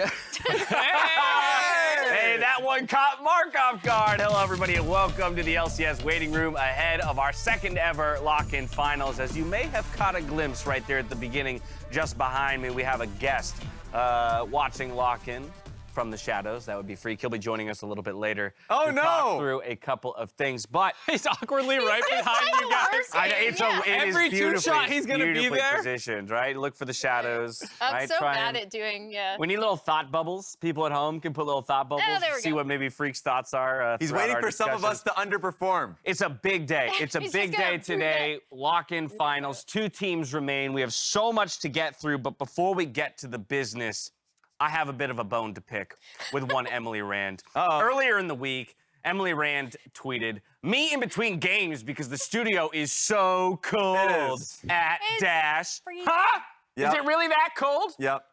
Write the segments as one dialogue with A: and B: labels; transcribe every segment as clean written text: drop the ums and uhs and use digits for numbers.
A: Hey, that one caught Mark off guard. Hello, everybody, and welcome to the LCS waiting room ahead of our second ever lock-in finals. As you may have caught a glimpse right there at the beginning, just behind me, we have a guest watching lock-in from the shadows. That would be Freak. He'll be joining us a little bit later.
B: Oh,
A: to
B: no!
A: talk through a couple of things, but
C: He's awkwardly right behind you guys.
A: it
C: Every
A: is
C: two
A: beautifully,
C: shot, he's gonna be
A: beautifully
C: there.
A: positioned, right? Look for the shadows.
D: I'm
A: right?
D: so
A: Try
D: bad
A: and-
D: at doing,
A: We need little thought bubbles. People at home can put little thought bubbles
D: there we
A: to see
D: go.
A: what maybe Freak's thoughts are.
B: He's
A: throughout
B: waiting
A: our
B: for some of us
A: discussion.
B: to underperform.
A: It's a big day. It's a
D: He's
A: big
D: just gonna
A: day
D: prove
A: today. Lock-in finals. 2 teams remain. We have so much to get through, but before we get to the business, I have a bit of a bone to pick with one Emily Rand.
B: Uh-oh.
A: Earlier in the week, Emily Rand tweeted, "Me in between games because the studio is so cold
B: is.
A: at
D: It's
A: Dash."
D: freezing.
A: Huh?
B: Yep.
A: Is it really that cold?
B: Yep.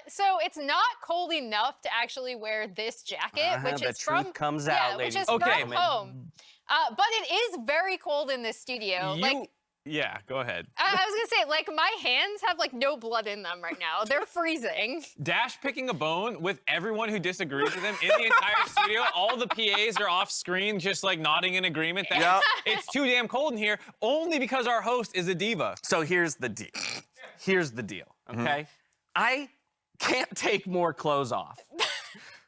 D: So it's not cold enough to actually wear this jacket, which
A: the
D: is
A: truth
D: from
A: comes
D: yeah,
A: out,
D: which
A: ladies
D: is
A: and
D: from
A: gentlemen.
D: home. But it is very cold in this studio.
C: Yeah, go ahead.
D: I was gonna say, like, my hands have like no blood in them right now. They're freezing.
C: Dash picking a bone with everyone who disagrees with him in the entire studio. All the PAs are off screen, just like nodding in agreement that
B: Yep.
C: it's too damn cold in here, only because our host is a diva.
A: So here's the deal. Here's the deal, okay? I can't take more clothes off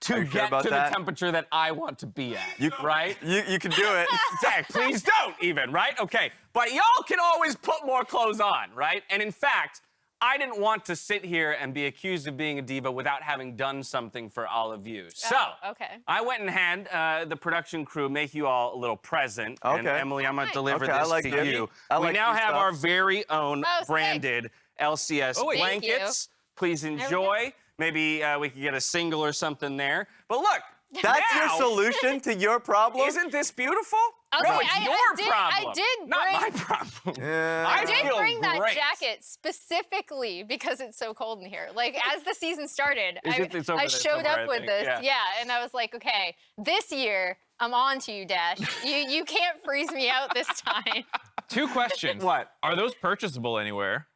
A: to
B: Are you sure
A: get
B: about
A: to
B: that?
A: the temperature that I want to be at, right?
B: You can do it.
A: Zach, please don't even, right? Okay, but y'all can always put more clothes on, right? And in fact, I didn't want to sit here and be accused of being a diva without having done something for all of you. So,
D: okay.
A: I went and had the production crew make you all a little present. And
B: Okay.
A: Emily, I'm gonna
D: Nice.
A: deliver
B: Okay, I
A: this
B: like
A: to
B: this.
A: you.
B: I
A: We
B: like
A: now
B: these
A: have
B: stuff.
A: our very own
D: Oh, sick.
A: branded LCS
C: Oh, wait.
D: Thank you.
A: blankets. Please
D: we go.
A: enjoy. Maybe we could get a single or something there. But look,
B: That's your
A: now-
B: solution to your problem?
A: Isn't this beautiful?
D: I'll
A: No,
D: say,
A: it's
D: I
A: your
D: did-
A: problem.
D: I did
A: not my
D: bring-
A: problem.
B: Yeah.
D: I did
A: feel
D: bring that
A: great.
D: jacket specifically because it's so cold in here. Like, as the season started,
A: It's over
D: I
A: there
D: showed
A: somewhere, I
D: up with
A: think.
D: this.
A: Yeah.
D: Yeah, and I was like, okay, this year, I'm on to you, Dash. You can't freeze me out this time.
C: 2 questions.
A: What?
C: Are those purchasable anywhere?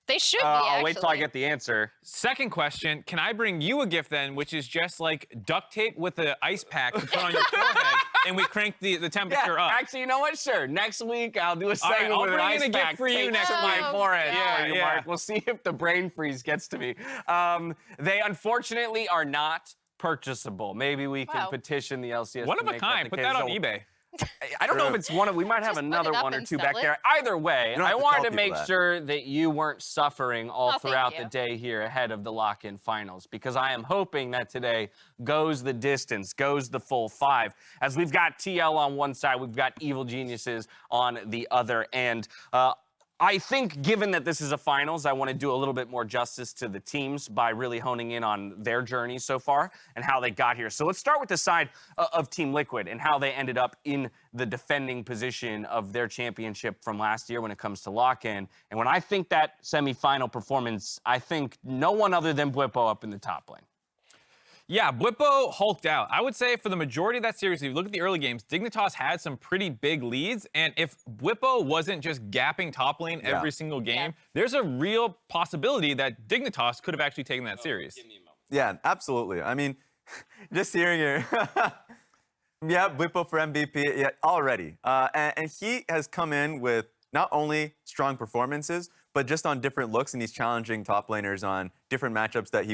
D: They should be,
A: I'll
D: actually.
A: wait till I get the answer.
C: Second question, can I bring you a gift then, which is just like duct tape with an ice pack to put on your forehead, and we crank the temperature up?
A: Actually, you know what? Sure. Next week, I'll do a
C: right,
A: segment
C: I'll
A: with an
C: bring in
A: ice
C: a gift
A: pack
C: for you
A: taped
C: next
A: to my
D: week.
A: forehead
D: Oh,
A: for you,
C: yeah.
A: Mark. We'll see if the brain freeze gets to me. They unfortunately are not purchasable. Maybe we can
D: Wow.
A: petition the LCS.
C: One
A: to
C: of a
A: make
C: kind.
A: the
C: Put
A: case.
C: that on
A: So-
C: eBay.
A: I don't know if
B: True.
A: it's one of. We might have
D: Just put
A: another
D: it up
A: one or
D: and
A: two
D: sell
A: back
D: it.
A: there. Either way,
B: You don't
A: I
B: have to
A: wanted
B: tell
A: to make
B: people that.
A: sure that you weren't suffering all
D: Oh, thank
A: throughout
D: you.
A: the day here ahead of the lock-in finals, because I am hoping that today goes the distance, goes the full 5. As we've got TL on one side, we've got Evil Geniuses on the other, and I think, given that this is a finals, I want to do a little bit more justice to the teams by really honing in on their journey so far and how they got here. So let's start with the side of Team Liquid and how they ended up in the defending position of their championship from last year when it comes to lock-in. And when I think that semifinal performance, I think no one other than Blippo up in the top lane.
C: Yeah, Blippo hulked out. I would say for the majority of that series, if you look at the early games, Dignitas had some pretty big leads, and if Blippo wasn't just gapping top lane every single game, there's a real possibility that Dignitas could have actually taken that series.
B: Yeah, absolutely. I mean, just hearing it. Yeah, Whippo for MVP yeah, already. And he has come in with not only strong performances, but just on different looks, and he's challenging top laners on different matchups that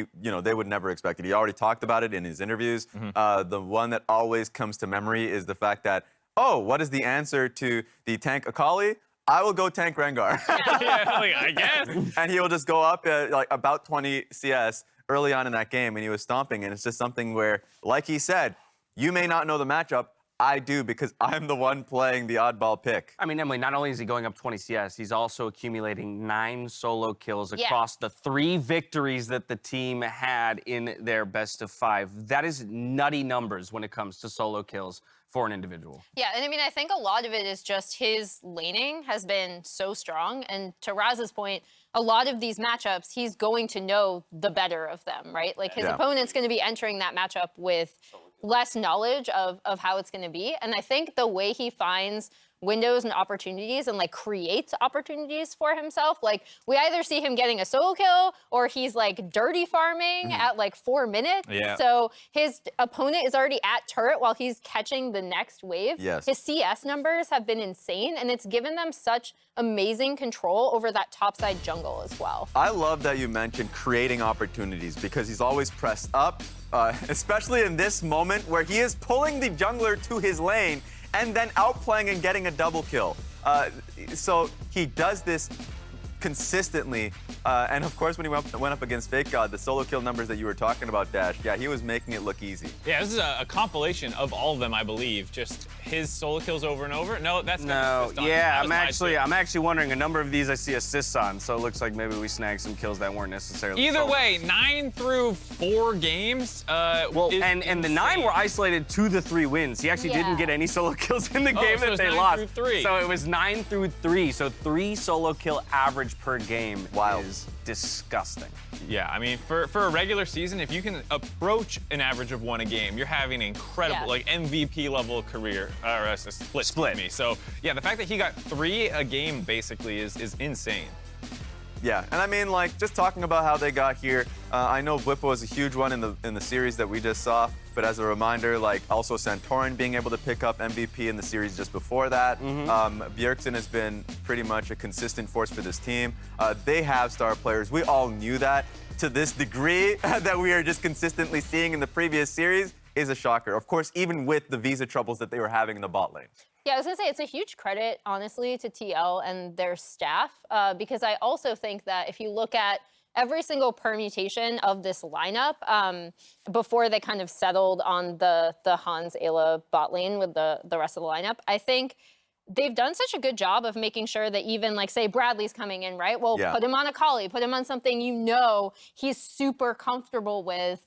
B: they would never expect. He already talked about it in his interviews. The one that always comes to memory is the fact that, oh, what is the answer to the tank Akali? I will go tank Rengar.
C: Yeah, like, I guess.
B: And he will just go up at like about 20 CS early on in that game, and he was stomping. And it's just something where, like he said, you may not know the matchup. I do, because I'm the one playing the oddball pick.
A: I mean, Emily, not only is he going up 20 CS, he's also accumulating 9 solo kills
D: Yeah.
A: across the 3 victories that the team had in their best of 5. That is nutty numbers when it comes to solo kills for an individual.
D: Yeah, and I mean, I think a lot of it is just his laning has been so strong. And to Raz's point, a lot of these matchups, he's going to know the better of them, right? Like, his
B: Yeah.
D: opponent's going to be entering that matchup with less knowledge of how it's going to be. And I think the way he finds windows and opportunities and like creates opportunities for himself. Like we either see him getting a solo kill or he's like dirty farming at like 4 minutes.
C: Yeah.
D: So his opponent is already at turret while he's catching the next wave.
B: Yes.
D: His CS numbers have been insane, and it's given them such amazing control over that topside jungle as well.
B: I love that you mentioned creating opportunities because he's always pressed up, especially in this moment where he is pulling the jungler to his lane and then outplaying and getting a double kill. So he does this consistently. And of course, when he went up against Fake God, the solo kill numbers that you were talking about, Dash, yeah, he was making it look easy.
C: Yeah, this is a compilation of all of them, I believe. Just his solo kills over and over. No, that's not
A: No, yeah, I'm actually wondering. A number of these I see assists on, so it looks like maybe we snagged some kills that weren't necessarily.
C: Either
A: solo.
C: way, 9 through 4 games.
A: Well, and the 9 were isolated to the 3 wins. He actually didn't get any solo kills in the game
C: so
A: that
C: it's
A: they
C: 9
A: lost.
C: through 3.
A: So it was 9 through 3. So 3 solo kill average per game is disgusting.
C: Yeah, I mean, for a regular season, if you can approach an average of 1 a game, you're having an incredible, like MVP level career, or split. Me. So yeah, the fact that he got 3 a game basically is insane.
B: Yeah, and I mean, like, just talking about how they got here, I know Blippo was a huge one in the series that we just saw, but as a reminder, like, also Santorin being able to pick up MVP in the series just before that. Bjergsen has been pretty much a consistent force for this team. They have star players. We all knew that. To this degree that we are just consistently seeing in the previous series is a shocker. Of course, even with the visa troubles that they were having in the bot lane.
D: Yeah, I was gonna say it's a huge credit, honestly, to TL and their staff, because I also think that if you look at every single permutation of this lineup, before they kind of settled on the Hans Ayla bot lane with the rest of the lineup, I think they've done such a good job of making sure that even, like, say Bradley's coming in, right? Well, put him on a Kali, put him on something you know he's super comfortable with.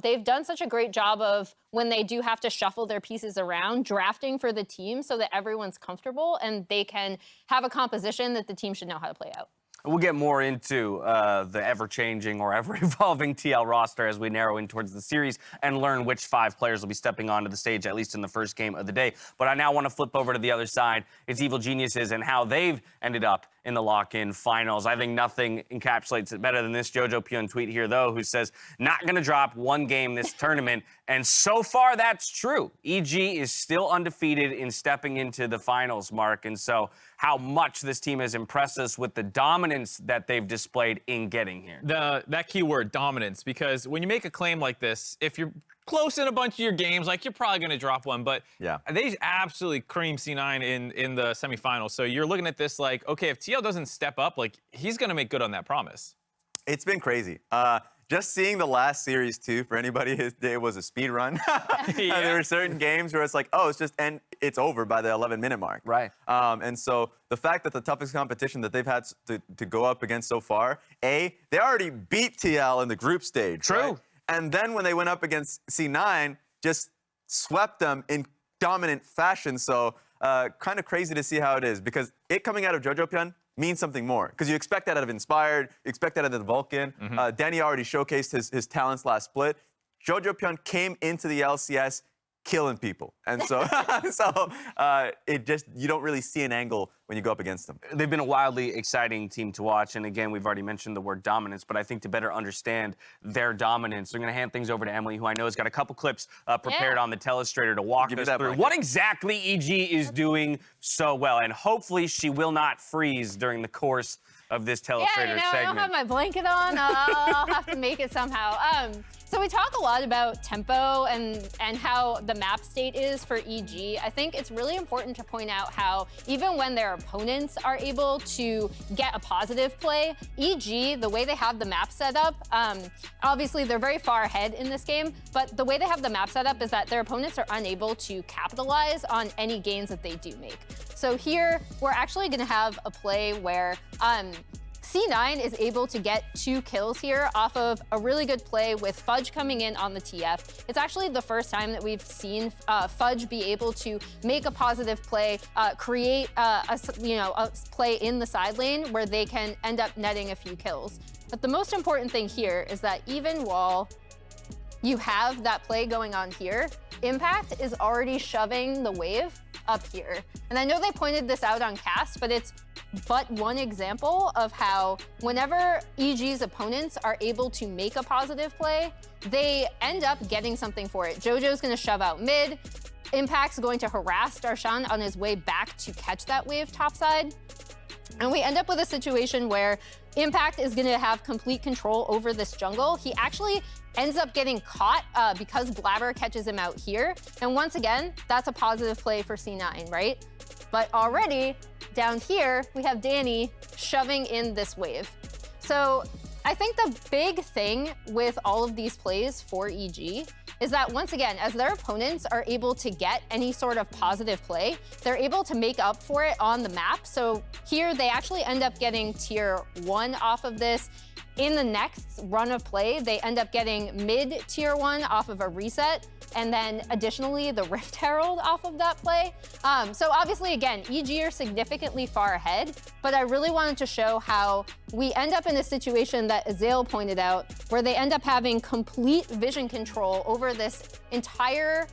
D: They've done such a great job of, when they do have to shuffle their pieces around, drafting for the team so that everyone's comfortable and they can have a composition that the team should know how to play out.
A: We'll get more into the ever-changing or ever-evolving TL roster as we narrow in towards the series and learn which 5 players will be stepping onto the stage, at least in the first game of the day. But I now want to flip over to the other side. It's Evil Geniuses and how they've ended up in the lock-in finals. I think nothing encapsulates it better than this Jojo Pyun tweet here, though, who says, not going to drop 1 game this tournament. And so far, that's true. EG is still undefeated in stepping into the finals, Mark. And so how much this team has impressed us with the dominance that they've displayed in getting here.
C: That key word, dominance, because when you make a claim like this, if you're close in a bunch of your games, like, you're probably going to drop one, but they absolutely cream C9 in the semifinals. So you're looking at this like, okay, if TL doesn't step up, like, he's going to make good on that promise.
B: It's been crazy. Just seeing the last series, too, for anybody, it was a speed run. There were certain games where it's like, oh, it's over by the 11-minute mark.
A: Right.
B: And so the fact that the toughest competition that they've had to go up against so far, they already beat TL in the group stage.
A: True.
B: Right? And then when they went up against C9, just swept them in dominant fashion. So kind of crazy to see how it is, because it coming out of Jojo Pyun means something more, because you expect that out of Inspired, you expect that out of the Vulcan. Danny already showcased his talents last split. Jojo Pyun came into the LCS killing people, and so you don't really see an angle when you go up against them.
A: They've been a wildly exciting team to watch, and again, we've already mentioned the word dominance, but I think to better understand their dominance, I'm going to hand things over to Emily, who I know has got a couple clips prepared on the telestrator to walk us through what exactly EG is doing so well, and hopefully she will not freeze during the course of this telestrator segment.
D: I don't have my blanket on. I'll have to make it somehow. So we talk a lot about tempo and how the map state is for EG. I think it's really important to point out how even when their opponents are able to get a positive play, EG, the way they have the map set up, obviously they're very far ahead in this game, but the way they have the map set up is that their opponents are unable to capitalize on any gains that they do make. So here, we're actually gonna have a play where C9 is able to get 2 kills here off of a really good play with Fudge coming in on the TF. It's actually the first time that we've seen Fudge be able to make a positive play, create a play in the side lane where they can end up netting a few kills. But the most important thing here is that even while you have that play going on here, Impact is already shoving the wave up here. And I know they pointed this out on cast, but it's but one example of how whenever EG's opponents are able to make a positive play, they end up getting something for it. JoJo's gonna shove out mid. Impact's going to harass Darshan on his way back to catch that wave topside. And we end up with a situation where Impact is going to have complete control over this jungle. He actually ends up getting caught because Blabber catches him out here. And once again, that's a positive play for C9, right? But already down here, we have Danny shoving in this wave. So I think the big thing with all of these plays for EG is that once again, as their opponents are able to get any sort of positive play, they're able to make up for it on the map. So here they actually end up getting tier 1 off of this. In the next run of play, they end up getting mid tier 1 off of a reset, and then additionally the Rift Herald off of that play. So obviously, again, EG are significantly far ahead, but I really wanted to show how we end up in a situation that Azale pointed out, where they end up having complete vision control over this entire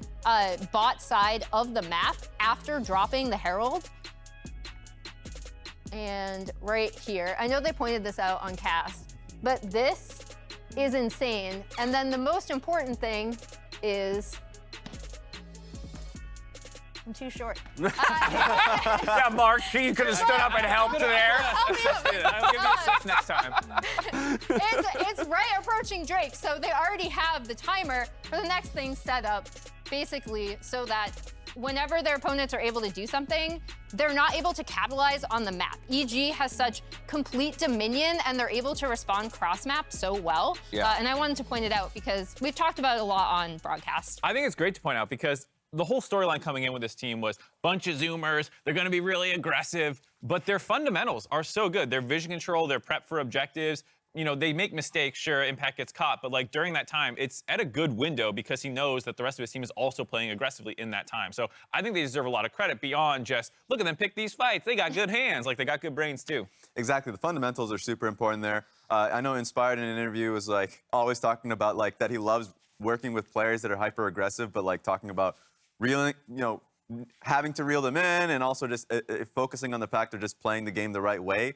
D: bot side of the map after dropping the Herald. And right here, I know they pointed this out on cast, but this is insane. And then the most important thing is I'm too short.
A: Yeah, Mark, you could have stood up and helped there.
C: I'll give you a 6 next time.
D: It's right approaching Drake, so they already have the timer for the next thing set up, basically, so that whenever their opponents are able to do something, they're not able to capitalize on the map. EG has such complete dominion, and they're able to respond cross-map so well.
A: Yeah.
D: And I wanted to point it out because we've talked about it a lot on broadcast.
C: I think it's great to point out because the whole storyline coming in with this team was bunch of Zoomers, they're going to be really aggressive, but their fundamentals are so good. Their vision control, their prep for objectives, you know, they make mistakes, sure, Impact gets caught, but like during that time, it's at a good window because he knows that the rest of his team is also playing aggressively in that time. So I think they deserve a lot of credit beyond just, look at them pick these fights. They got good hands, like they got good brains too.
B: Exactly, the fundamentals are super important there. I know Inspired in an interview was like always talking about like that he loves working with players that are hyper aggressive, but like talking about reeling, you know, having to reel them in and also just focusing on the fact of just playing the game the right way.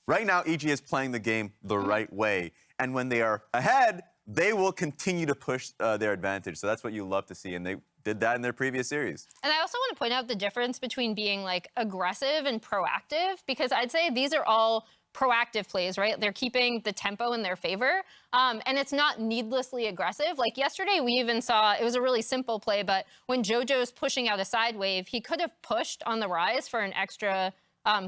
B: Right now, EG is playing the game the right way. And when they are ahead, they will continue to push their advantage. So that's what you love to see. And they did that in their previous series.
D: And I also want to point out the difference between being like aggressive and proactive, because I'd say these are all proactive plays, right? They're keeping the tempo in their favor. And it's not needlessly aggressive. Like yesterday, we even saw, it was a really simple play, but when JoJo's pushing out a side wave, he could have pushed on the rise for an extra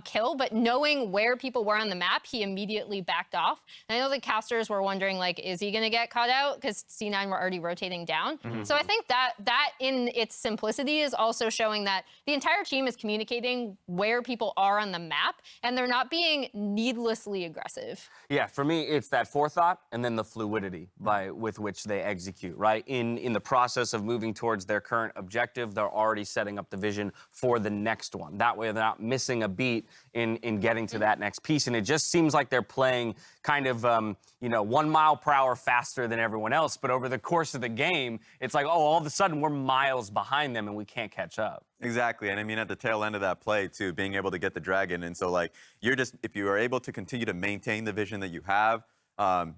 D: kill, but knowing where people were on the map, he immediately backed off. And I know the casters were wondering, like, is he going to get caught out? Because C9 were already rotating down. So I think that in its simplicity is also showing that the entire team is communicating where people are on the map, and they're not being needlessly aggressive.
A: Yeah, for me, it's that forethought and then the fluidity with which they execute, right? In the process of moving towards their current objective, they're already setting up the vision for the next one. That way, they're not missing a beat in getting to that next piece. And it just seems like they're playing kind of, 1 mile per hour faster than everyone else. But over the course of the game, it's like, oh, all of a sudden we're miles behind them and we can't catch up.
B: Exactly. And I mean, at the tail end of that play, too, being able to get the dragon. And so, like, if you are able to continue to maintain the vision that you have,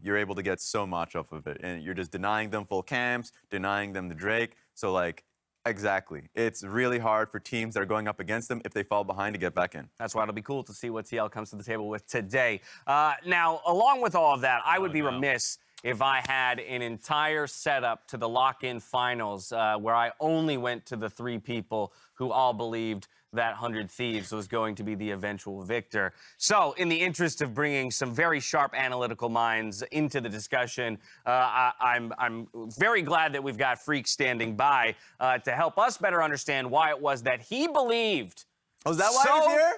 B: you're able to get so much off of it. And you're just denying them full camps, denying them the Drake. So, like, exactly. It's really hard for teams that are going up against them if they fall behind to get back in.
A: That's why it'll be cool to see what TL comes to the table with today. Now, along with all of that, I would be remiss if I had an entire setup to the lock-in finals where I only went to the 3 people who all believed that 100 Thieves was going to be the eventual victor. So, in the interest of bringing some very sharp analytical minds into the discussion, I'm very glad that we've got Freak standing by to help us better understand why it was that he believed.
B: Oh, is that why he's here?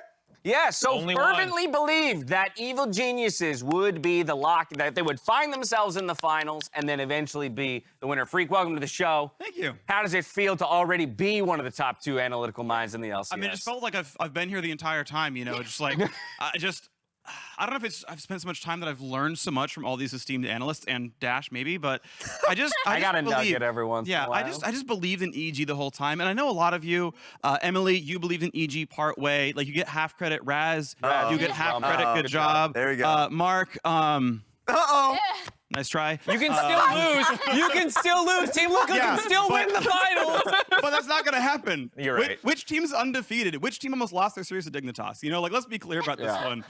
A: Yeah, so
C: Only
A: fervently believed that Evil Geniuses would be the lock, that they would find themselves in the finals and then eventually be the winner. Freak, welcome to the show.
E: Thank you.
A: How does it feel to already be one of the top 2 analytical minds in the LCS?
E: I mean, it just felt like I've been here the entire time, you know, just like, I don't know if I've spent so much time that I've learned so much from all these esteemed analysts and Dash maybe, but I just
A: I got a
E: believe,
A: nugget every once in a while.
E: I just believed in EG the whole time, and I know a lot of you, Emily, you believed in EG part way. Like you get half credit, Raz, you get half credit. Good job.
B: There we go.
E: Mark.
B: Uh-oh.
E: Nice try.
C: You can still lose. You can still lose. Team Luca
E: Yeah,
C: can still win the finals.
E: But that's not going to happen.
C: You're right.
E: Which team's undefeated? Which team almost lost their series to Dignitas? You know, like, let's be clear about this one.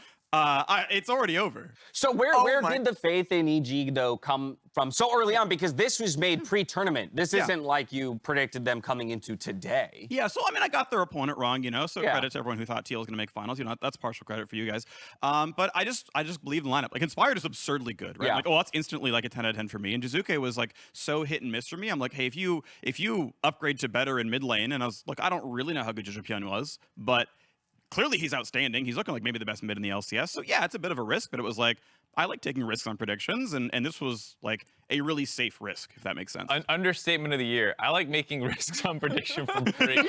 E: It's already over.
A: So where did the faith in EG though come from so early on? Because this was made pre-tournament. This isn't like you predicted them coming into today.
E: Yeah, so I mean, I got their opponent wrong, you know. So
A: Yeah.
E: credit to everyone who thought TL was going to make finals. You know, that's partial credit for you guys. But I just believe in the lineup. Like Inspired is absurdly good, right?
A: Yeah.
E: Like, oh, that's instantly like a 10 out of 10 for me. And Jizuke was like so hit and miss for me. I'm like, hey, if you upgrade to better in mid lane, and I was like, I don't really know how good Jizuke was, but clearly he's outstanding. He's looking like maybe the best mid in the LCS. So yeah, it's a bit of a risk, but it was like, I like taking risks on predictions, and this was like a really safe risk, if that makes sense.
C: An understatement of the year. I like making risks on prediction from Freak.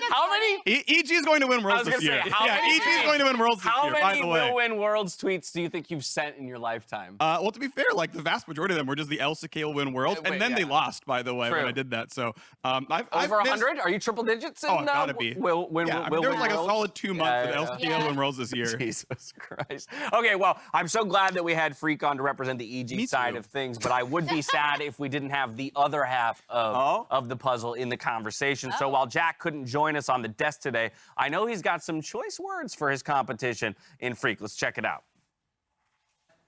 A: How many?
E: EG is going to win Worlds this year. Yeah, EG is going to win Worlds this year, by
A: How many
E: the way.
A: will win Worlds tweets do you think you've sent in your lifetime?
E: Well, to be fair, like the vast majority of them were just the LCK will win Worlds, and then they lost, by the way, when
A: True.
E: I did that. So I've
A: Over
E: missed-
A: 100? Are you triple digits? In,
E: Oh, it gotta be.
A: Will win
E: Yeah, I mean, there was like a
A: Worlds?
E: solid 2 months
A: Yeah,
E: of LCK will win Worlds this year.
A: Jesus Christ. Okay, well, I'm so glad that we had Freak on to represent the EG
E: Me
A: side
E: too.
A: of things, but I would be sad if we didn't have the other half of the puzzle in the conversation. So while Jack couldn't join us on the desk today, I know he's got some choice words for his competition in Freak. Let's check it out.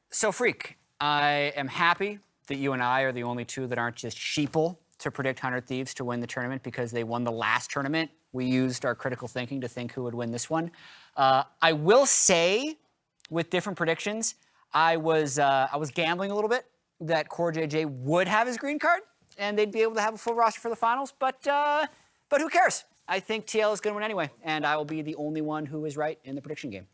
F: So, Freak, I am happy that you and I are the only two that aren't just sheeple to predict 100 Thieves to win the tournament because they won the last tournament. We used our critical thinking to think who would win this one. I will say, with different predictions, I was gambling a little bit that Core JJ would have his green card and they'd be able to have a full roster for the finals, but who cares? I think TL is going to win anyway, and I will be the only one who is right in the prediction game.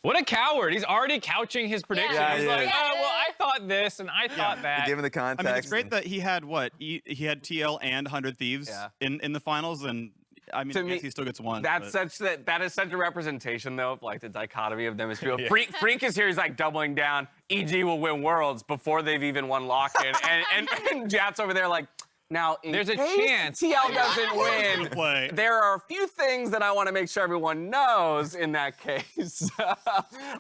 C: What a coward. He's already couching his prediction.
D: Yeah,
C: He's
B: yeah.
C: like, oh, well, I thought this and I thought that.
B: Give him the
E: I
B: context.
E: mean, it's great that he had what? He had TL and 100 Thieves in the finals, and I mean,
A: To
E: I guess
A: me,
E: he still gets one.
A: That is such a representation, though, of like the dichotomy of them as people. Freak is here. He's like doubling down. EG will win Worlds before they've even won lock-in, and Jat's over there like. Now, in
C: There's a
A: case
C: chance.
A: TL doesn't win,
E: Play.
A: there are a few things that I want to make sure everyone knows in that case.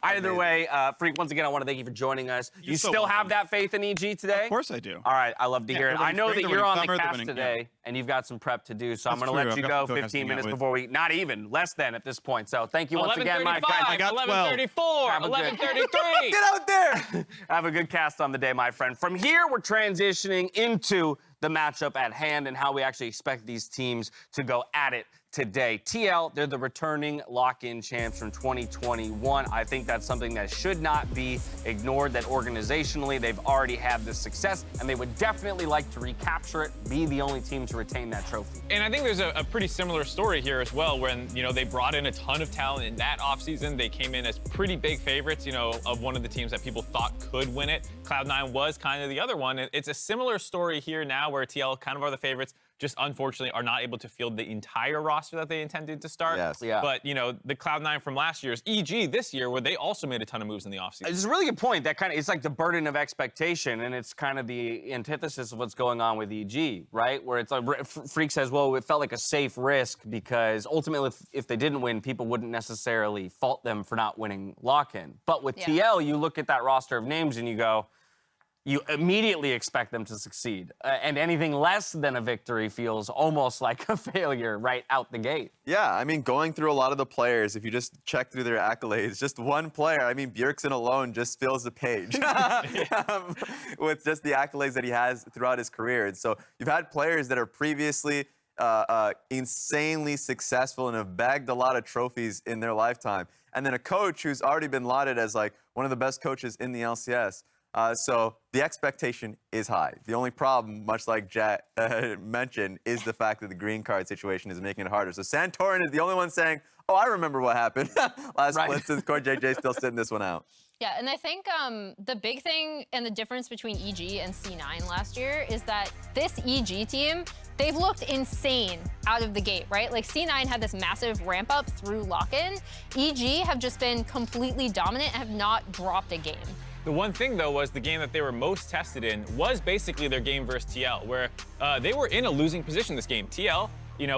A: Either way, Freak, once again, I want to thank you for joining us. You
E: so
A: still have
E: welcome.
A: that faith in EG today?
E: Of course I do.
A: All right, I love to hear it.
E: they're
A: I
E: winning
A: know
E: spring,
A: that
E: they're
A: you're on
E: winning
A: the
E: summer, they're
A: cast
E: winning-
A: today, and you've got some prep to do, so I'm
E: That's
A: going to let
E: true.
A: you
E: I've
A: go
E: got some forecasting
A: 15
E: to
A: minutes
E: get with.
A: before we, not even, less than at this point. So thank you once again, my
C: 11:35,
A: friend.
E: got 12.
C: 11:34,
A: Have a good-
C: 11:33.
B: Get out there!
A: Have a good cast on the day, my friend. From here, we're transitioning into the matchup at hand and how we actually expect these teams to go at it today. TL, they're the returning lock-in champs from 2021. I think that's something that should not be ignored, that organizationally they've already had this success, and they would definitely like to recapture it, be the only team to retain that trophy.
C: And I think there's a pretty similar story here as well when, you know, they brought in a ton of talent in that offseason. They came in as pretty big favorites, you know, of one of the teams that people thought could win it. Cloud9 was kind of the other one. It's a similar story here now where TL kind of are the favorites, just unfortunately are not able to field the entire roster that they intended to start.
B: Yes.
A: Yeah.
C: But, you know, the Cloud9 from last year's EG this year, where they also made a ton of moves in the offseason.
A: It's a really good point. That kind of, it's like the burden of expectation, and it's kind of the antithesis of what's going on with EG, right? Where it's like Freak says, well, it felt like a safe risk because ultimately, if they didn't win, people wouldn't necessarily fault them for not winning lock-in. But with TL, you look at that roster of names and you go, you immediately expect them to succeed. And anything less than a victory feels almost like a failure right out the gate.
B: Yeah, I mean, going through a lot of the players, if you just check through their accolades, just one player, I mean, Bjergsen alone just fills the page with just the accolades that he has throughout his career. And so you've had players that are previously insanely successful and have bagged a lot of trophies in their lifetime. And then a coach who's already been lauded as like one of the best coaches in the LCS. So the expectation is high. The only problem, much like Jet mentioned, is the fact that the green card situation is making it harder. So Santorin is the only one saying, oh, I remember what happened last split, since Core JJ still sitting this one out.
D: Yeah, and I think the big thing and the difference between EG and C9 last year is that this EG team, they've looked insane out of the gate, right? Like C9 had this massive ramp up through lock-in. EG have just been completely dominant and have not dropped a game.
C: The one thing, though, was the game that they were most tested in was basically their game versus TL, where they were in a losing position this game. TL,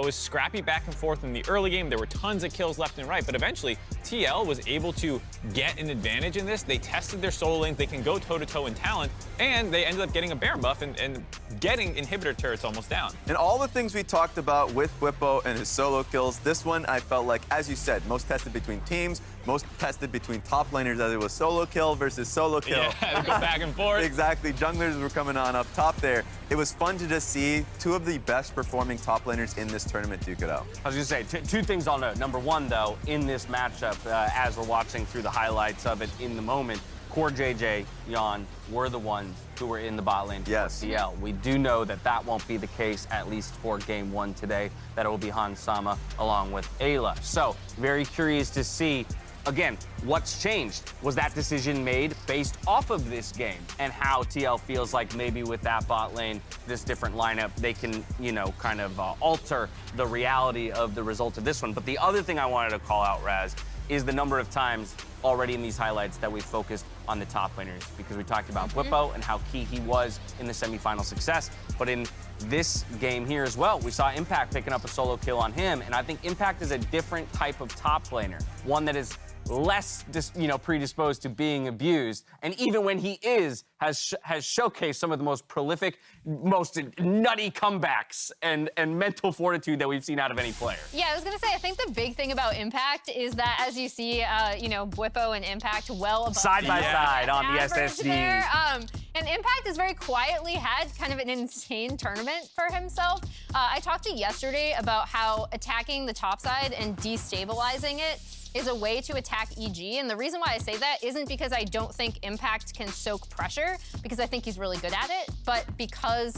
C: was scrappy back and forth in the early game. There were tons of kills left and right, but eventually TL was able to get an advantage in this. They tested their solo lanes. They can go toe-to-toe in talent, and they ended up getting a Baron buff and getting inhibitor turrets almost down.
B: And all the things we talked about with Bwipo and his solo kills, this one I felt like, as you said, most tested between teams, most tested between top laners, as it was solo kill versus solo kill.
C: Yeah, go back and forth.
B: Exactly, junglers were coming on up top there. It was fun to just see two of the best performing top laners in this tournament duke it out.
A: I was going to say, two things I'll note. Number one, though, in this matchup, as we're watching through the highlights of it in the moment, Core JJ, Jan were the ones who were in the bot lane for CL. We do know that that won't be the case, at least for game one today, that it will be Hans Sama along with Ayla. So, very curious to see, again, what's changed? Was that decision made based off of this game and how TL feels like maybe with that bot lane, this different lineup, they can, kind of alter the reality of the result of this one. But the other thing I wanted to call out, Raz, is the number of times already in these highlights that we focused on the top laners, because we talked about Bwipo and how key he was in the semifinal success. But in this game here as well, we saw Impact picking up a solo kill on him, and I think Impact is a different type of top laner, one that is less predisposed to being abused, and even when he is, has showcased some of the most prolific, most nutty comebacks and mental fortitude that we've seen out of any player.
D: Yeah, I was gonna say, I think the big thing about Impact is that, as you see, Bwipo and Impact well above
A: side by side on the
D: average
A: SSD.
D: there. And Impact has very quietly had kind of an insane tournament for himself. I talked to yesterday about how attacking the top side and destabilizing it is a way to attack EG, and the reason why I say that isn't because I don't think Impact can soak pressure, because I think he's really good at it, but because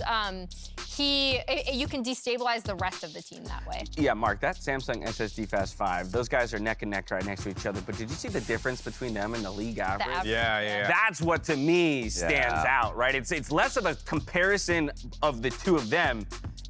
D: you can destabilize the rest of the team that way.
A: Yeah, Mark, that Samsung SSD Fast 5, those guys are neck and neck right next to each other, but did you see the difference between them and the league average?
C: Yeah.
A: That's what, to me, stands out, right? It's less of a comparison of the two of them,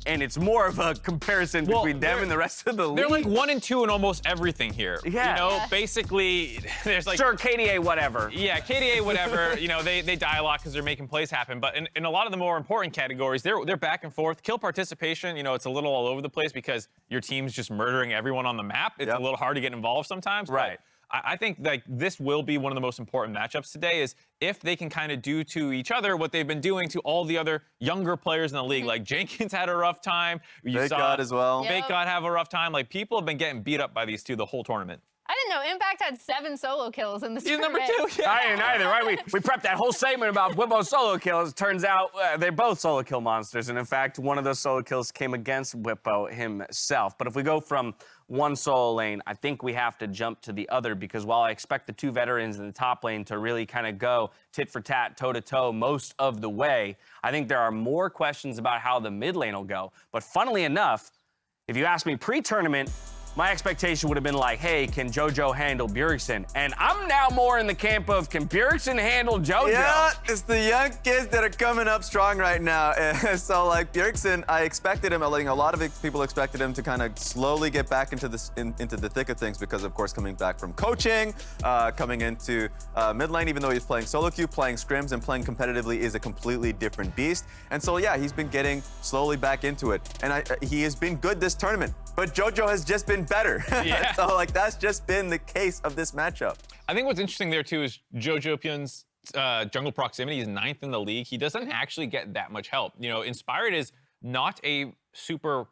A: and it's more of a comparison between them and the rest of the league.
C: They're like 1 and 2 in almost everything here.
A: Yeah.
C: Basically, there's like...
A: Sure, KDA, whatever.
C: Yeah, KDA, whatever. They die a lot because they're making plays happen. But in a lot of the more important categories, they're back and forth. Kill participation, it's a little all over the place because your team's just murdering everyone on the map. It's a little hard to get involved sometimes.
A: Right.
C: I think like this will be one of the most important matchups today, is if they can kind of do to each other what they've been doing to all the other younger players in the league. Like Jenkins had a rough time.
B: Fake God as well.
C: Fake God have a rough time. Like people have been getting beat up by these two the whole tournament.
D: I didn't know Impact had 7 solo kills in this
C: He's
D: tournament.
C: number 2. Yeah.
A: I didn't either, right? We prepped that whole segment about Bwipo solo kills. Turns out they're both solo kill monsters, and in fact, one of those solo kills came against Bwipo himself. But if we go from one solo lane, I think we have to jump to the other, because while I expect the two veterans in the top lane to really kind of go tit for tat, toe to toe most of the way, I think there are more questions about how the mid lane will go. But funnily enough, if you ask me pre-tournament, my expectation would have been like, hey, can JoJo handle Bjergsen? And I'm now more in the camp of, can Bjergsen handle JoJo?
B: Yeah, it's the young kids that are coming up strong right now. So, like, Bjergsen, I expected him, a lot of people expected him to kind of slowly get back into the thick of things because, of course, coming back from coaching, coming into mid lane, even though he's playing solo queue, playing scrims, and playing competitively is a completely different beast. And so, yeah, he's been getting slowly back into it. And he has been good this tournament. But JoJo has just been better.
C: Yeah.
B: So, like, that's just been the case of this matchup.
C: I think what's interesting there, too, is JoJoPyun's jungle proximity is 9th in the league. He doesn't actually get that much help. Inspired is not a super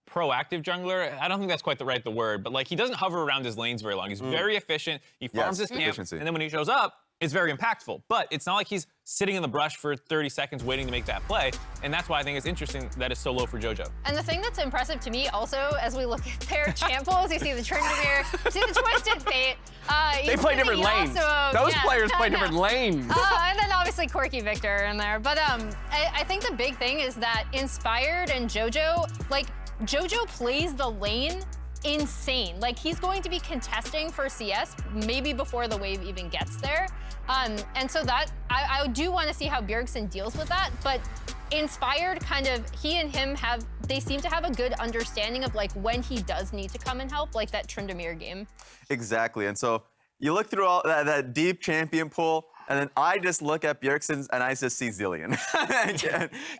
C: proactive jungler. I don't think that's quite the word, but, like, he doesn't hover around his lanes very long. He's very efficient. He farms his camp,
B: efficiency.
C: and then when he shows up, is very impactful. But it's not like he's sitting in the brush for 30 seconds waiting to make that play. And that's why I think it's interesting that it's so low for JoJo.
D: And the thing that's impressive to me also, as we look at their champ pools, you see the Tryndamere, you see the Twisted Fate.
A: They play different lanes. Those players play different lanes.
D: And then obviously Quirky Victor in there. But I think the big thing is that Inspired and JoJo, like, JoJo plays the lane insane. Like, he's going to be contesting for CS maybe before the wave even gets there. And so that, I do want to see how Bjergsen deals with that, but Inspired kind of, he and him they seem to have a good understanding of like when he does need to come and help, like that Tryndamere game.
B: Exactly, and so you look through all that deep champion pool, and then I just look at Bjergsen's and I just see Zilean.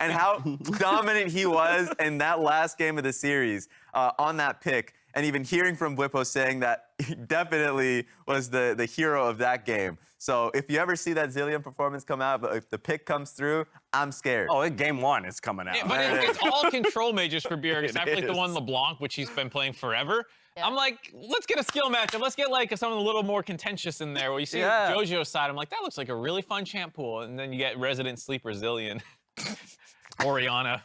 B: and how dominant he was in that last game of the series on that pick. And even hearing from Bwipo saying that he definitely was the hero of that game. So if you ever see that Zilean performance come out, but if the pick comes through, I'm scared.
A: Oh, game 1 is coming out.
C: Yeah, but it's all control mages for Bjerg, except like the one LeBlanc, which he's been playing forever. Yeah. I'm like, let's get a skill matchup. Let's get like something a little more contentious in there. Where you see JoJo's side, I'm like, that looks like a really fun champ pool. And then you get Resident Sleeper Zilean. Oriana.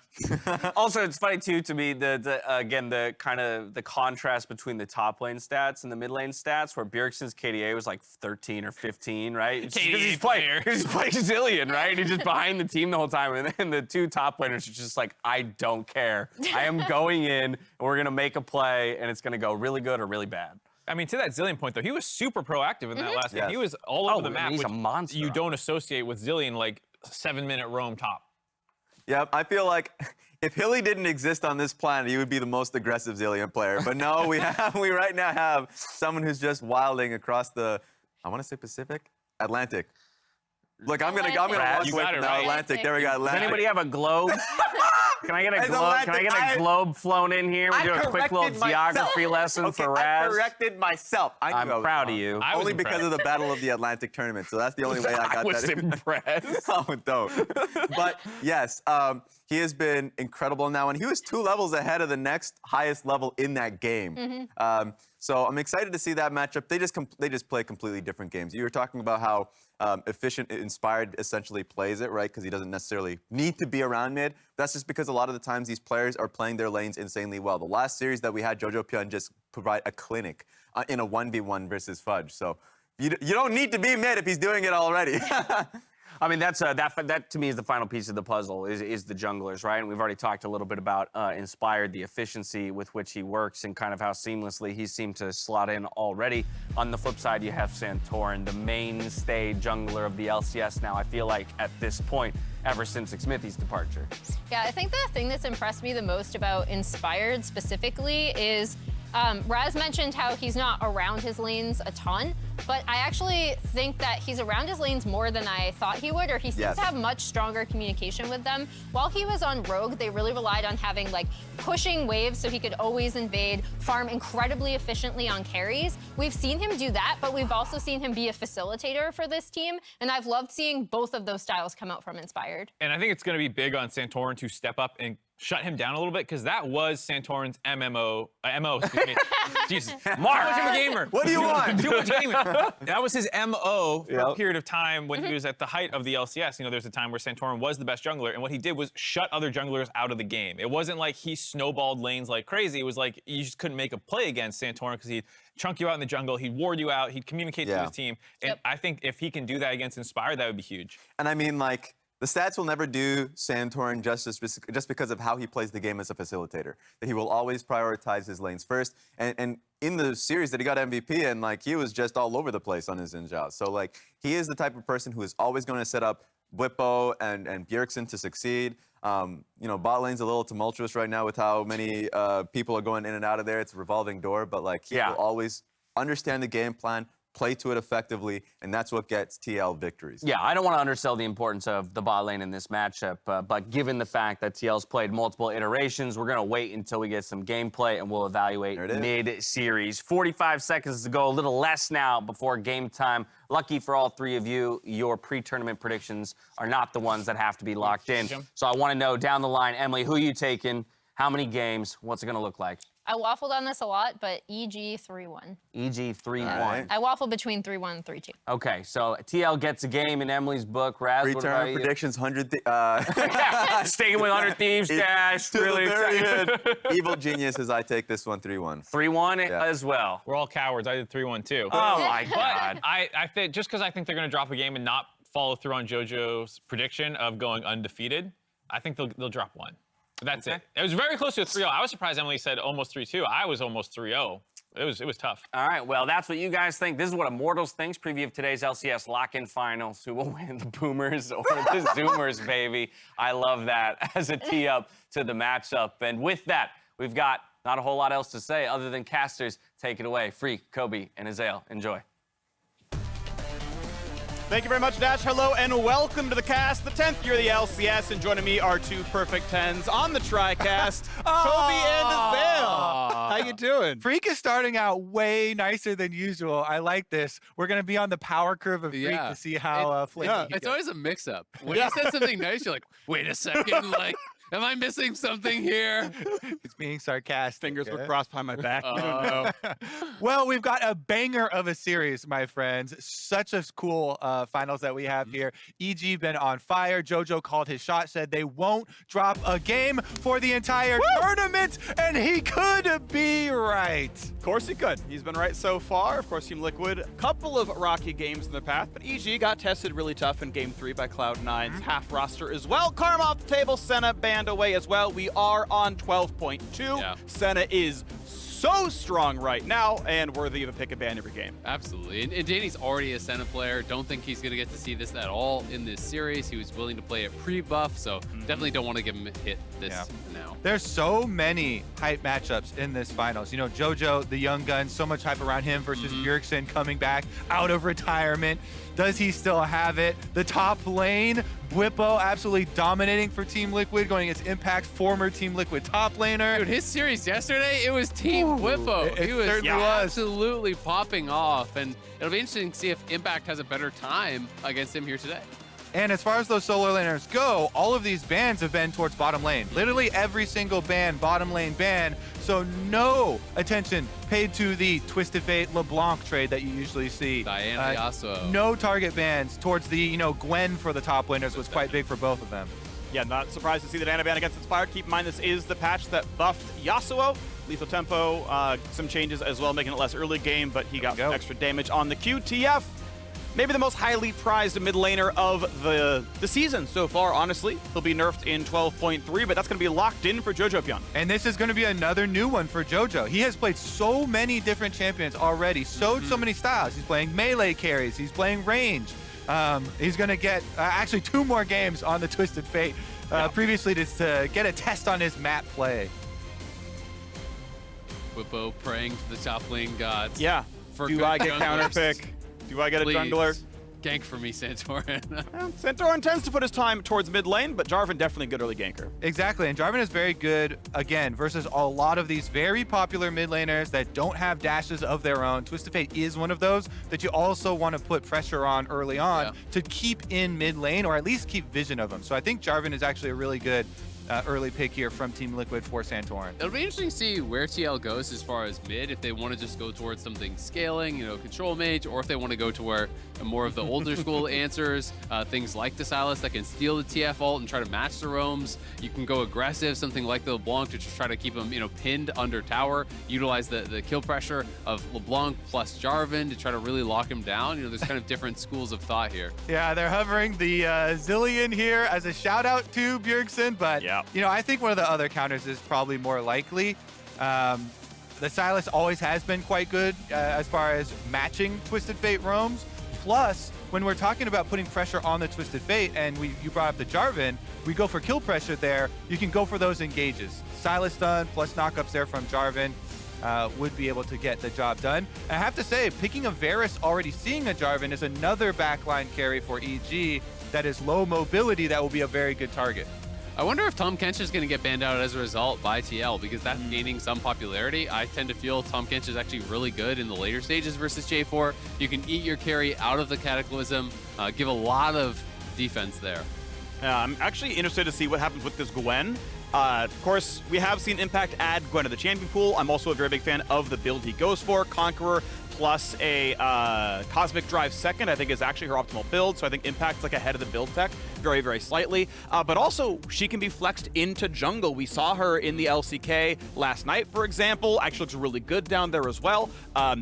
A: Also, it's funny too to me again the kind of the contrast between the top lane stats and the mid lane stats, where Bjergsen's KDA was like 13 or 15, right? Because he's playing Zilean, right? He's just behind the team the whole time, and the two top laners are just like, I don't care. I am going in, and we're gonna make a play, and it's gonna go really good or really bad.
C: I mean, to that Zilean point, though, he was super proactive in that last game. He was all over the map,
A: he's
C: which
A: a monster.
C: you don't associate with Zilean, like 7-minute roam top.
B: Yeah, I feel like if Hilly didn't exist on this planet, he would be the most aggressive Zilean player. But no, we right now have someone who's just wilding across the, I want to say Pacific? Atlantic. Look, I'm gonna walk away from the Atlantic. There we go, Atlantic.
A: Does anybody have a globe? Can I get a globe? Can I get a globe flown in here? We do a quick little geography lesson for Raz.
B: I corrected myself.
A: I'm proud of you.
B: Only because of the Battle of the Atlantic tournament. So that's the only way I got that.
A: I was impressed.
B: Oh, don't. But yes, he has been incredible now, and he was 2 levels ahead of the next highest level in that game. So I'm excited to see that matchup. They just play completely different games. You were talking about how efficient Inspired essentially plays it, right? Because he doesn't necessarily need to be around mid. That's just because a lot of the times these players are playing their lanes insanely well. The last series that we had, JoJo Pyun just provide a clinic in a 1v1 versus Fudge. So you don't need to be mid if he's doing it already.
A: I mean, that to me is the final piece of the puzzle, is the junglers, right? And we've already talked a little bit about Inspired, the efficiency with which he works, and kind of how seamlessly he seemed to slot in already. On the flip side, you have Santorin, the mainstay jungler of the LCS now, I feel like, at this point, ever since Xmithie's departure.
D: Yeah, I think the thing that's impressed me the most about Inspired specifically is Raz mentioned how he's not around his lanes a ton, but I actually think that he's around his lanes more than I thought he would, or he seems to have much stronger communication with them. While he was on Rogue, they really relied on having like pushing waves so he could always invade, farm incredibly efficiently on carries. We've seen him do that, but we've also seen him be a facilitator for this team, and I've loved seeing both of those styles come out from Inspired.
C: And I think it's going to be big on Santorin to step up and shut him down a little bit, because that was Santorin's MO, excuse me. Jesus, Mark, too much of a gamer.
B: What do you want?
C: Too much gaming. That was his MO for a period of time when he was at the height of the LCS. You know, there's a time where Santorin was the best jungler, and what he did was shut other junglers out of the game. It wasn't like he snowballed lanes like crazy. It was like you just couldn't make a play against Santorin because he'd chunk you out in the jungle, he'd ward you out, he'd communicate to his team. And I think if he can do that against Inspired, that would be huge.
B: And I mean, like, the stats will never do Santorin justice just because of how he plays the game as a facilitator. That he will always prioritize his lanes first. And in the series that he got MVP, and like he was just all over the place on his Xin-Zhao. So like he is the type of person who is always going to set up Bwipo and Bjergsen to succeed. You know, bot lane's a little tumultuous right now with how many people are going in and out of there. It's a revolving door, but like he will always understand the game plan, play to it effectively, and that's what gets TL victories.
A: Yeah, I don't want to undersell the importance of the bot lane in this matchup, but given the fact that TL's played multiple iterations, we're going to wait until we get some gameplay, and we'll evaluate mid-series. 45 seconds to go, a little less now before game time. Lucky for all 3 of you, your pre-tournament predictions are not the ones that have to be locked in. So I want to know down the line, Emily, who are you taking? How many games? What's it going to look like?
D: I waffled on this a lot, but EG 3-1.
A: EG 3-1.
B: right.
D: I waffle between 3-1 and 3-2.
A: Okay, so TL gets a game in Emily's book. Raz, what about
B: Return
A: you?
B: predictions, 100.
A: Sticking with 100 Thieves, Dash.
B: To
A: Really
B: the very
A: excited.
B: end. Evil geniuses, I take this one 3-1.
A: 3-1
B: Yeah.
A: as well.
C: We're all cowards. I did 3-1 too.
A: Oh my God.
C: I think just because I think they're going to drop a game and not follow through on JoJo's prediction of going undefeated, I think they'll drop one. But that's it. It was very close to a 3-0. I was surprised Emily said almost 3-2. I was almost 3-0. It was tough.
A: All right, well, that's what you guys think. This is what Immortals thinks. Preview of today's LCS lock-in finals. Who will win, the Boomers or the Zoomers, baby? I love that as a tee-up to the matchup. And with that, we've got not a whole lot else to say other than casters, take it away. Freak, Kobe, and Azael. Enjoy.
E: Thank you very much, Dash. Hello and welcome to the cast, the 10th year of the LCS, and joining me are two perfect 10s on the TriCast, Kobe and Azael. How you doing?
G: Freak is starting out way nicer than usual. I like this. We're going to be on the power curve of Freak
H: Yeah.
G: to see how flaky he
H: It's
G: gets.
H: always a mix-up. When you said something nice, you're like, wait a second, like, am I missing something here?
G: It's being sarcastic.
E: Fingers were
G: okay?
E: crossed behind my back. I don't know.
G: Well, we've got a banger of a series, my friends. Such a cool finals that we have here. EG been on fire. JoJo called his shot, said they won't drop a game for the entire tournament, and he could be right.
E: Of course he could. He's been right so far. Of course, Team Liquid, a couple of rocky games in the past, but EG got tested really tough in Game 3 by Cloud9's half roster as well. Karma off the table, Senna banned away as well. We are on 12.2.
H: Yeah.
E: Senna is so strong right now and worthy of a pick and ban every game.
H: Absolutely. And Danny's already a Senna player. Don't think he's going to get to see this at all in this series. He was willing to play it pre-buff, so definitely don't want to give him a hit this now.
G: There's so many hype matchups in this finals. You know, JoJo, the young gun, so much hype around him versus Bjergsen coming back out of retirement. Does he still have it? The top lane, Bwipo absolutely dominating for Team Liquid, going against Impact, former Team Liquid top laner.
H: Dude, his series yesterday, it was Team Bwipo.
G: It
H: He was
G: certainly was.
H: absolutely popping off, and it'll be interesting to see if Impact has a better time against him here today.
G: And as far as those solo laners go, all of these bans have been towards bottom lane. Literally every single ban, bottom lane ban. So no attention paid to the Twisted Fate LeBlanc trade that you usually see.
H: Diana Yasuo.
G: No target bans towards the, Gwen for the top laners was quite big for both of them.
E: Yeah, not surprised to see that Ana ban against Inspired. Keep in mind, this is the patch that buffed Yasuo. Lethal tempo, some changes as well, making it less early game, but he got
G: Go.
E: extra damage on the QTF. Maybe the most highly prized mid laner of the season so far, honestly. He'll be nerfed in 12.3, but that's going to be locked in for JoJo.
G: And this is going to be another new one for JoJo. He has played so many different champions already, so many styles. He's playing melee carries, he's playing range. He's going to get actually 2 more games on the Twisted Fate previously to get a test on his map play.
H: Bwipo praying to the top lane gods.
E: Yeah.
H: For
E: Do
H: good
E: I get
H: junglers.
E: counter pick? Do I get a
H: Please,
E: jungler?
H: gank for me, Santorin.
E: Santorin tends to put his time towards mid lane, but Jarvan definitely a good early ganker.
G: Exactly, and Jarvan is very good, again, versus a lot of these very popular mid laners that don't have dashes of their own. Twisted Fate is one of those that you also want to put pressure on early on to keep in mid lane, or at least keep vision of them. So I think Jarvan is actually a really good early pick here from Team Liquid for Santorin.
H: It'll be interesting to see where TL goes as far as mid, if they want to just go towards something scaling, control mage, or if they want to go to where more of the older school answers, things like the Silas that can steal the TF ult and try to match the roams. You can go aggressive, something like the LeBlanc to just try to keep them, pinned under tower, utilize the kill pressure of LeBlanc plus Jarvan to try to really lock him down. There's kind of different schools of thought here.
G: Yeah, they're hovering the Zillion here as a shout out to Bjergsen, but I think one of the other counters is probably more likely. The Silas always has been quite good as far as matching Twisted Fate roams. Plus, when we're talking about putting pressure on the Twisted Fate, and you brought up the Jarvan, we go for kill pressure there. You can go for those engages. Silas stun plus knockups there from Jarvan would be able to get the job done. And I have to say, picking a Varus already seeing a Jarvan is another backline carry for EG that is low mobility that will be a very good target.
H: I wonder if Tahm Kench is going to get banned out as a result by TL, because that's gaining some popularity. I tend to feel Tahm Kench is actually really good in the later stages versus J4. You can eat your carry out of the Cataclysm, give a lot of defense there.
E: I'm actually interested to see what happens with this Gwen. Of course, we have seen Impact add Gwen to the champion pool. I'm also a very big fan of the build he goes for. Conqueror plus a Cosmic Drive second, I think is actually her optimal build. So I think Impact's like ahead of the build tech very, very slightly. But also, she can be flexed into jungle. We saw her in the LCK last night, for example. Actually looks really good down there as well.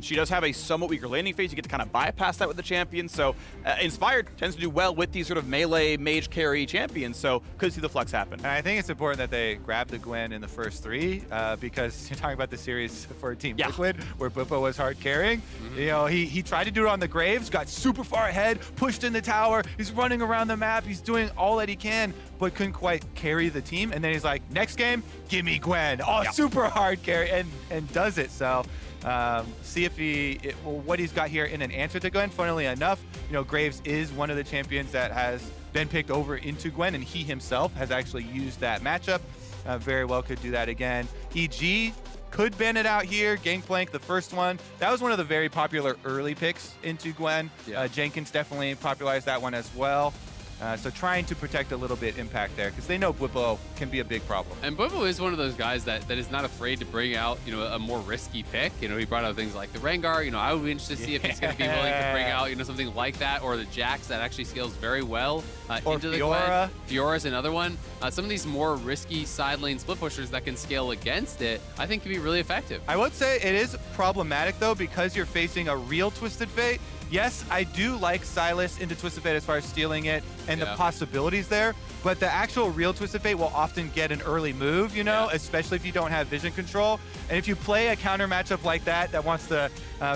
E: She does have a somewhat weaker landing phase. You get to kind of bypass that with the champion. So Inspired tends to do well with these sort of melee mage carry champions. So could see the flex happen.
G: And I think it's important that they grab the Gwen in the first 3 because you're talking about the series for Team Liquid where Bwipo was hard carrying. You know, he tried to do it on the Graves, got super far ahead, pushed in the tower. He's running around the map. He's doing all that he can, but couldn't quite carry the team. And then he's like, next game, give me Gwen. Oh, super hard carry, and does it. So see if what he's got here in an answer to Gwen. Funnily enough, you know, Graves is one of the champions that has been picked over into Gwen, and he himself has actually used that matchup. Very well could do that again. EG could ban it out here. Gangplank, the first one. That was one of the very popular early picks into Gwen. Jenkins definitely popularized that one as well. So trying to protect a little bit Impact there because they know Bwipo can be a big problem.
H: And Bwipo is one of those guys that is not afraid to bring out, you know, a more risky pick. You know, he brought out things like the Rengar. You know, I would be interested to see if he's going to be willing to bring out, you know, something like that, or the Jax that actually scales very well into the Gwen. Fiora's another one. Some of these more risky side lane split pushers that can scale against it, I think can be really effective.
G: I would say it is problematic though because you're facing a real Twisted Fate. Yes, I do like Sylas into Twisted Fate as far as stealing it and the possibilities there, but the actual real Twisted Fate will often get an early move, you know, especially if you don't have vision control. And if you play a counter matchup like that wants to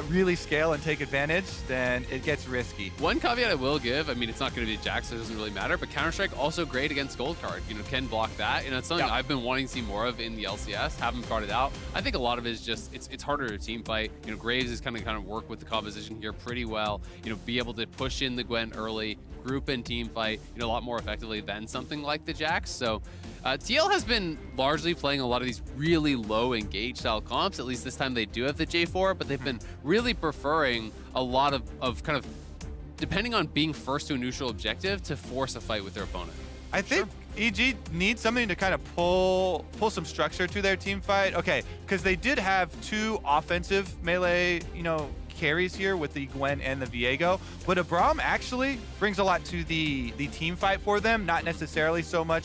G: really scale and take advantage, then it gets risky.
H: One caveat I will give, I mean, it's not going to be Jax, so it doesn't really matter, but Counter-Strike also great against Gold Card. You know, can block that. You know, it's something I've been wanting to see more of in the LCS, haven't brought it out. I think a lot of it is just, it's harder to team fight. You know, Graves is kind of work with the composition here pretty well. You know, be able to push in the Gwen early, group and team fight, you know, a lot more effectively than something like the Jax. So TL has been largely playing a lot of these really low engage style comps. At least this time they do have the J4, but they've been really preferring a lot of kind of depending on being first to a neutral objective to force a fight with their opponent.
G: I think EG needs something to kind of pull some structure to their team fight. Okay, because they did have 2 offensive melee, you know, carries here with the Gwen and the Viego, but Abram actually brings a lot to the team fight for them, not necessarily so much,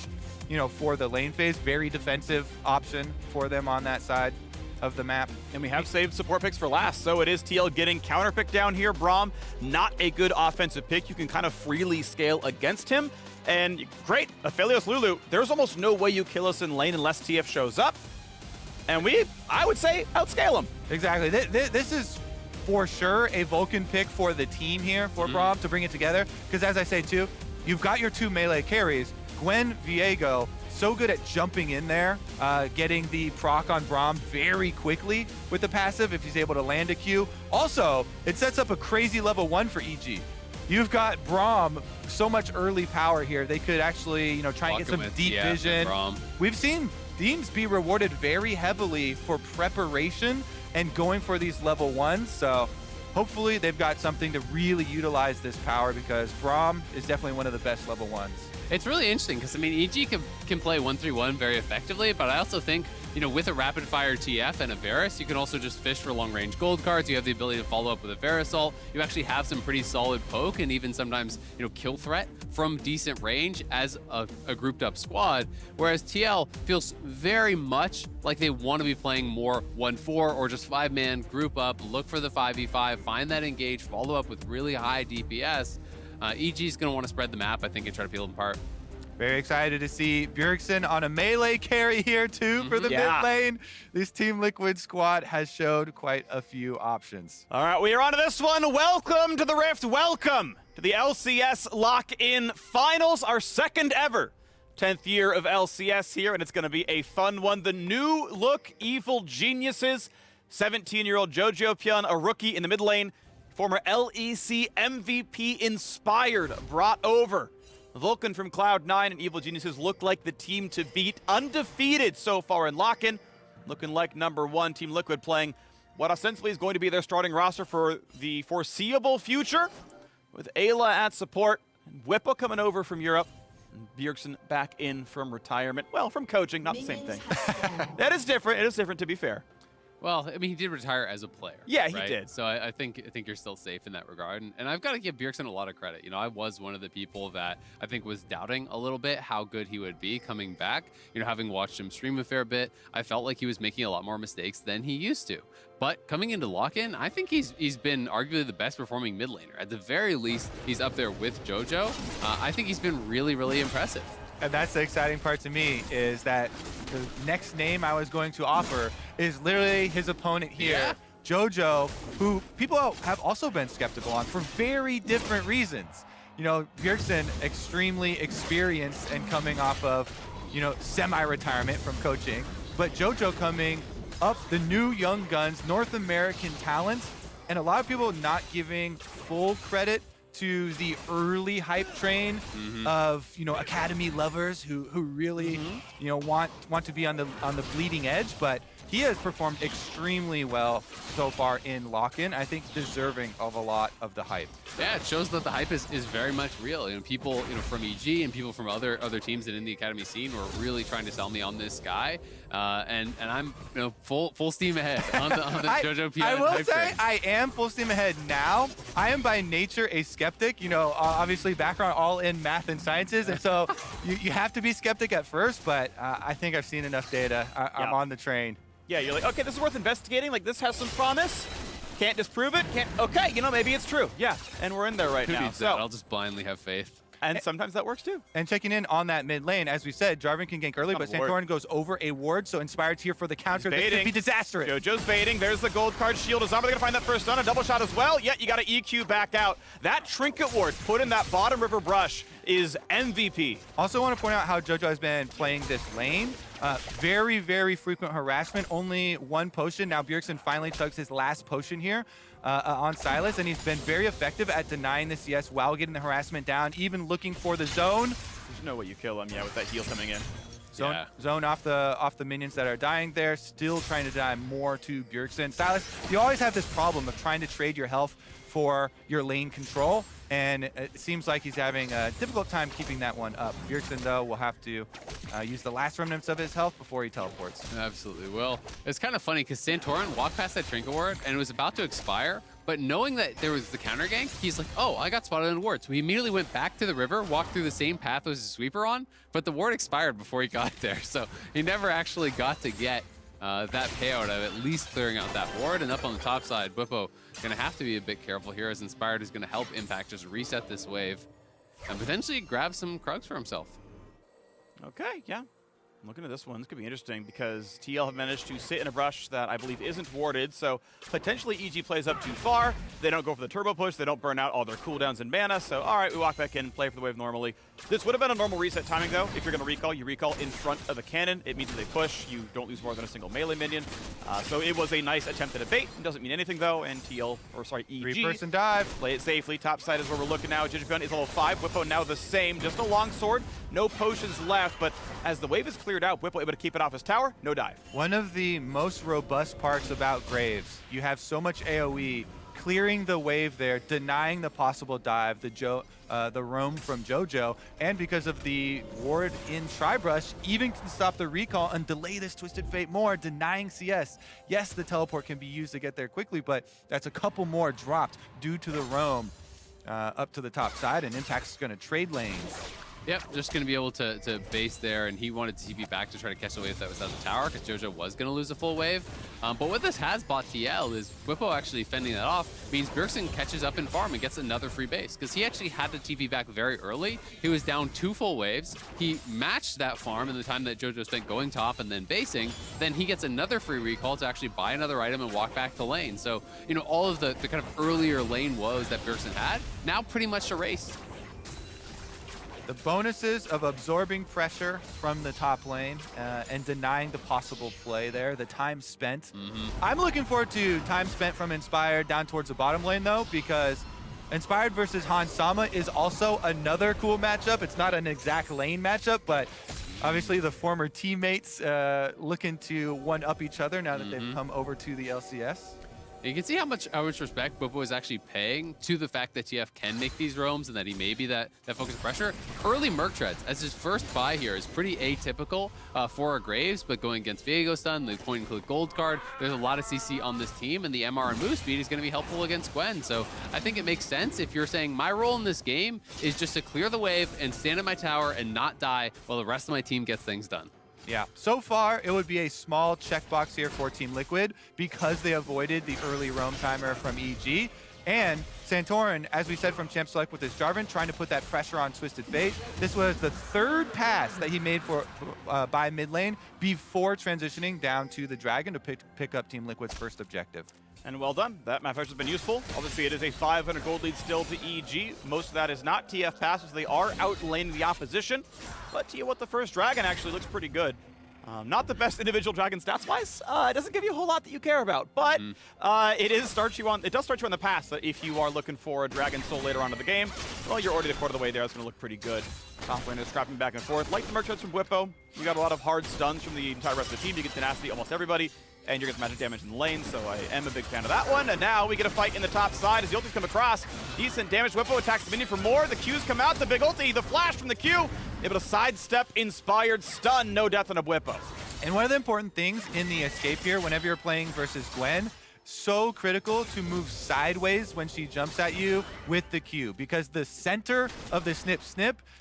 G: you know, for the lane phase. Very defensive option for them on that side of the map.
E: And we have saved support picks for last, so it is TL getting counter pick down here. Braum, not a good offensive pick. You can kind of freely scale against him. And great, Aphelios Lulu, there's almost no way you kill us in lane unless TF shows up. And I would say, outscale him.
G: Exactly. This is for sure a Vulcan pick for the team here for Braum to bring it together. Because as I say too, you've got your 2 melee carries. Gwen, Viego, so good at jumping in there, getting the proc on Braum very quickly with the passive if he's able to land a Q. Also, it sets up a crazy level 1 for EG. You've got Braum, so much early power here. They could actually, you know, try and get some deep vision. We've seen teams be rewarded very heavily for preparation and going for these level 1s. So hopefully they've got something to really utilize this power because Braum is definitely one of the best level 1s.
H: It's really interesting because, I mean, EG can play 1-3-1 very effectively, but I also think, you know, with a rapid fire TF and a Varus, you can also just fish for long range gold cards. You have the ability to follow up with a Verisol. You actually have some pretty solid poke and even sometimes, you know, kill threat from decent range as a grouped up squad. Whereas TL feels very much like they want to be playing more 1-4 or just 5-man group up, look for the 5v5, find that engage, follow up with really high DPS. EG is going to want to spread the map, I think, and try to peel them apart.
G: Very excited to see Bjergsen on a melee carry here too for the mid lane. This Team Liquid squad has showed quite a few options.
E: All right, we are on to this one. Welcome to the Rift. Welcome to the LCS Lock-In Finals, our second ever 10th year of LCS here, and it's going to be a fun one. The new look Evil Geniuses, 17-year-old Jojo Pyun, a rookie in the mid lane, former LEC MVP Inspired, brought over. Vulcan from Cloud9 and Evil Geniuses look like the team to beat, undefeated so far in Lock-In, looking like #1. Team Liquid playing what ostensibly is going to be their starting roster for the foreseeable future, with Ayla at support, and Bwipo coming over from Europe. Bjergsen back in from retirement. Well, from coaching, not the same thing. That is different. It is different, to be fair.
H: Well, I mean, he did retire as a player.
E: Yeah, he
H: right?
E: did.
H: So I think you're still safe in that regard. And I've got to give Bjergsen a lot of credit. You know, I was one of the people that I think was doubting a little bit how good he would be coming back. You know, having watched him stream a fair bit, I felt like he was making a lot more mistakes than he used to. But coming into lock-in, I think he's been arguably the best performing mid laner. At the very least, he's up there with JoJo. I think he's been really, really impressive.
G: And that's the exciting part to me, is that the next name I was going to offer is literally his opponent here,
H: Yeah.
G: JoJo, who people have also been skeptical on for very different reasons. You know, Bjergsen, extremely experienced and coming off of, you know, semi-retirement from coaching, but JoJo coming up the new young guns, North American talent, and a lot of people not giving full credit to the early hype train of, you know, academy lovers who really, you know, want to be on the bleeding edge, but he has performed extremely well so far in lock-in. I think deserving of a lot of the hype.
H: Yeah, it shows that the hype is very much real. You know, people, you know, from EG and people from other teams and in the academy scene were really trying to sell me on this guy, and I'm, you know, full steam ahead on the JoJo Pion
G: I will
H: hype
G: say
H: train.
G: I am full steam ahead now. I am by nature a skeptic. You know, obviously background all in math and sciences, and so you have to be skeptic at first. But I think I've seen enough data. I'm on the train.
E: Yeah, you're like, okay, this is worth investigating. Like, this has some promise. Can't disprove it. Can't. Okay, you know, maybe it's true. Yeah, and we're in there right
H: Who
E: now.
H: needs that? I'll just blindly have faith.
E: And sometimes that works too.
G: And checking in on that mid lane, as we said, Jarvan can gank early, but
E: Oh, Lord.
G: Santorin goes over a ward, so Inspired's here for the counter. That could
E: baiting.
G: be disastrous.
E: JoJo's baiting. There's the gold card shield. Is Zomba going to find that first stun? A double shot as well. Yet you got to EQ back out. That trinket ward put in that bottom river brush is MVP.
G: Also want to point out how JoJo has been playing this lane. Very, very frequent harassment. Only one potion. Now Bjergsen finally chugs his last potion here on Sylas, and he's been very effective at denying the CS while getting the harassment down, even looking for the zone.
E: There's no way you kill him, yeah, with that heal coming in.
G: Zone off the minions that are dying there, still trying to die more to Bjergsen. Sylas, you always have this problem of trying to trade your health for your lane control, and it seems like he's having a difficult time keeping that one up. Bjergsen, though, will have to use the last remnants of his health before he teleports.
H: Absolutely will. It's kind of funny because Santorin walked past that trinket ward and it was about to expire, but knowing that there was the counter gank, he's like, oh, I got spotted in a ward. So he immediately went back to the river, walked through the same path as his sweeper on, but the ward expired before he got there. So he never actually got to get that payout of at least clearing out that ward. And up on the top side, Bwipo going to have to be a bit careful here, as Inspired is going to help Impact just reset this wave and potentially grab some Krugs for himself.
E: Okay, yeah. Looking at this one, this could be interesting because TL have managed to sit in a brush that I believe isn't warded, so potentially EG plays up too far. They don't go for the turbo push, they don't burn out all their cooldowns and mana, so all right, we walk back in, play for the wave normally. This would have been a normal reset timing though. If you're going to recall, you recall in front of the cannon. It means that they push, you don't lose more than a single melee minion. So it was a nice attempt at a bait. It doesn't mean anything though, and EG
G: Three-person dive.
E: play it safely. Top side is where we're looking now. Jujubee is level 5. Bwipo now the same. Just a long sword. No potions left, but as the wave is cleared out, Bwipo able to keep it off his tower. No dive.
G: One of the most robust parts about Graves, you have so much AoE, clearing the wave there, denying the possible dive, the roam from JoJo, and because of the ward in Tribrush, even can stop the recall and delay this Twisted Fate more, denying CS. Yes, the teleport can be used to get there quickly, but that's a couple more dropped due to the roam up to the top side, and Impact's going to trade lanes.
H: Yep, just going to be able to base there, and he wanted to TP back to try to catch the wave that was at the tower because JoJo was going to lose a full wave. But what this has bought TL is Bwipo actually fending that off means Bjergsen catches up in farm and gets another free base because he actually had to TP back very early. He was down 2 full waves. He matched that farm in the time that JoJo spent going top and then basing. Then he gets another free recall to actually buy another item and walk back to lane. So, you know, all of the kind of earlier lane woes that Bjergsen had now pretty much erased.
G: The bonuses of absorbing pressure from the top lane and denying the possible play there, the time spent. I'm looking forward to time spent from Inspired down towards the bottom lane though, because Inspired versus Hans Sama is also another cool matchup. It's not an exact lane matchup, but obviously the former teammates looking to one-up each other now that they've come over to the LCS.
H: You can see how much respect Bwipo is actually paying to the fact that TF can make these roams and that he may be that focus pressure. Early Merc Treads as his first buy here is pretty atypical for a Graves, but going against Viego Stun, the point and click gold card, there's a lot of CC on this team, and the MR and move speed is going to be helpful against Gwen. So I think it makes sense if you're saying my role in this game is just to clear the wave and stand at my tower and not die while the rest of my team gets things done.
G: Yeah, so far it would be a small checkbox here for Team Liquid because they avoided the early roam timer from EG. And Santorin, as we said from Champ Select with his Jarvan, trying to put that pressure on Twisted Fate. This was the third pass that he made for by mid lane before transitioning down to the Dragon to pick up Team Liquid's first objective.
E: And well done. That map has been useful. Obviously, it is a 500 gold lead still to EG. Most of that is not TF passes. They are outlaning the opposition. But to you what, the first Dragon actually looks pretty good. Not the best individual Dragon stats-wise. It doesn't give you a whole lot that you care about. But it does start you on the pass that if you are looking for a Dragon Soul later on in the game, well, you're already a quarter of the way there. It's going to look pretty good. Top lane is scrapping back and forth. Like the Merc Treads from Bwipo, you got a lot of hard stuns from the entire rest of the team. You get tenacity almost everybody. And you're getting magic damage in the lane, so I am a big fan of that one. And now we get a fight in the top side as the ultis come across. Decent damage. Bwipo attacks the minion for more. The Qs come out. The big ulti, the flash from the Q. Able to sidestep, inspired stun. No death on a Bwipo.
G: And one of the important things in the escape here, whenever you're playing versus Gwen, so critical to move sideways when she jumps at you with the Q, because the center of the snip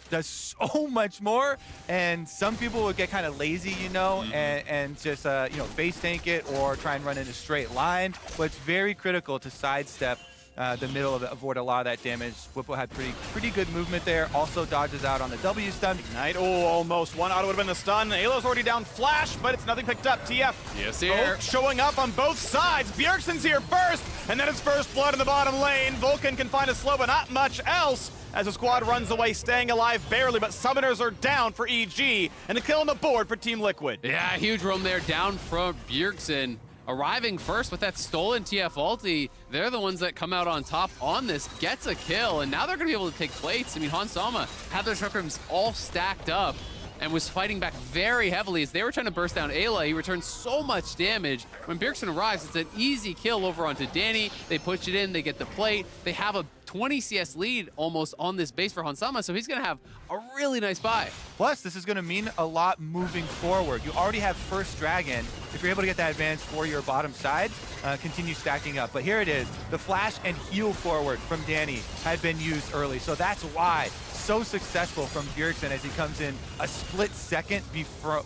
G: does so much more, and some people would get kind of lazy, you know, and just you know, face tank it or try and run in a straight line. But it's very critical to sidestep the middle of it, avoid a lot of that damage. Bwipo had pretty good movement there. Also dodges out on the W stun.
E: Ignite, oh, almost. One auto would have been the stun. Alo's already down flash, but it's nothing picked up. TF.
H: Yes, here.
E: Showing up on both sides. Bjergsen's here first, and then it's first blood in the bottom lane. Vulcan can find a slow, but not much else as the squad runs away, staying alive barely, but summoners are down for EG, and the kill on the board for Team Liquid.
H: Yeah, huge roam there down from Bjergsen. Arriving first with that stolen TF ulti, they're the ones that come out on top on this, gets a kill, and now they're going to be able to take plates. I mean, Hans Sama had their chakrams all stacked up and was fighting back very heavily as they were trying to burst down Ayla. He returned so much damage. When Bjergsen arrives, it's an easy kill over onto Danny. They push it in, they get the plate. They have a 20 CS lead almost on this base for Hansama, so he's going to have a really nice buy.
G: Plus, this is going to mean a lot moving forward. You already have first Dragon. If you're able to get that advantage for your bottom side, continue stacking up. But here it is. The flash and heal forward from Danny had been used early, so that's why so successful from Bjergsen as he comes in a split second before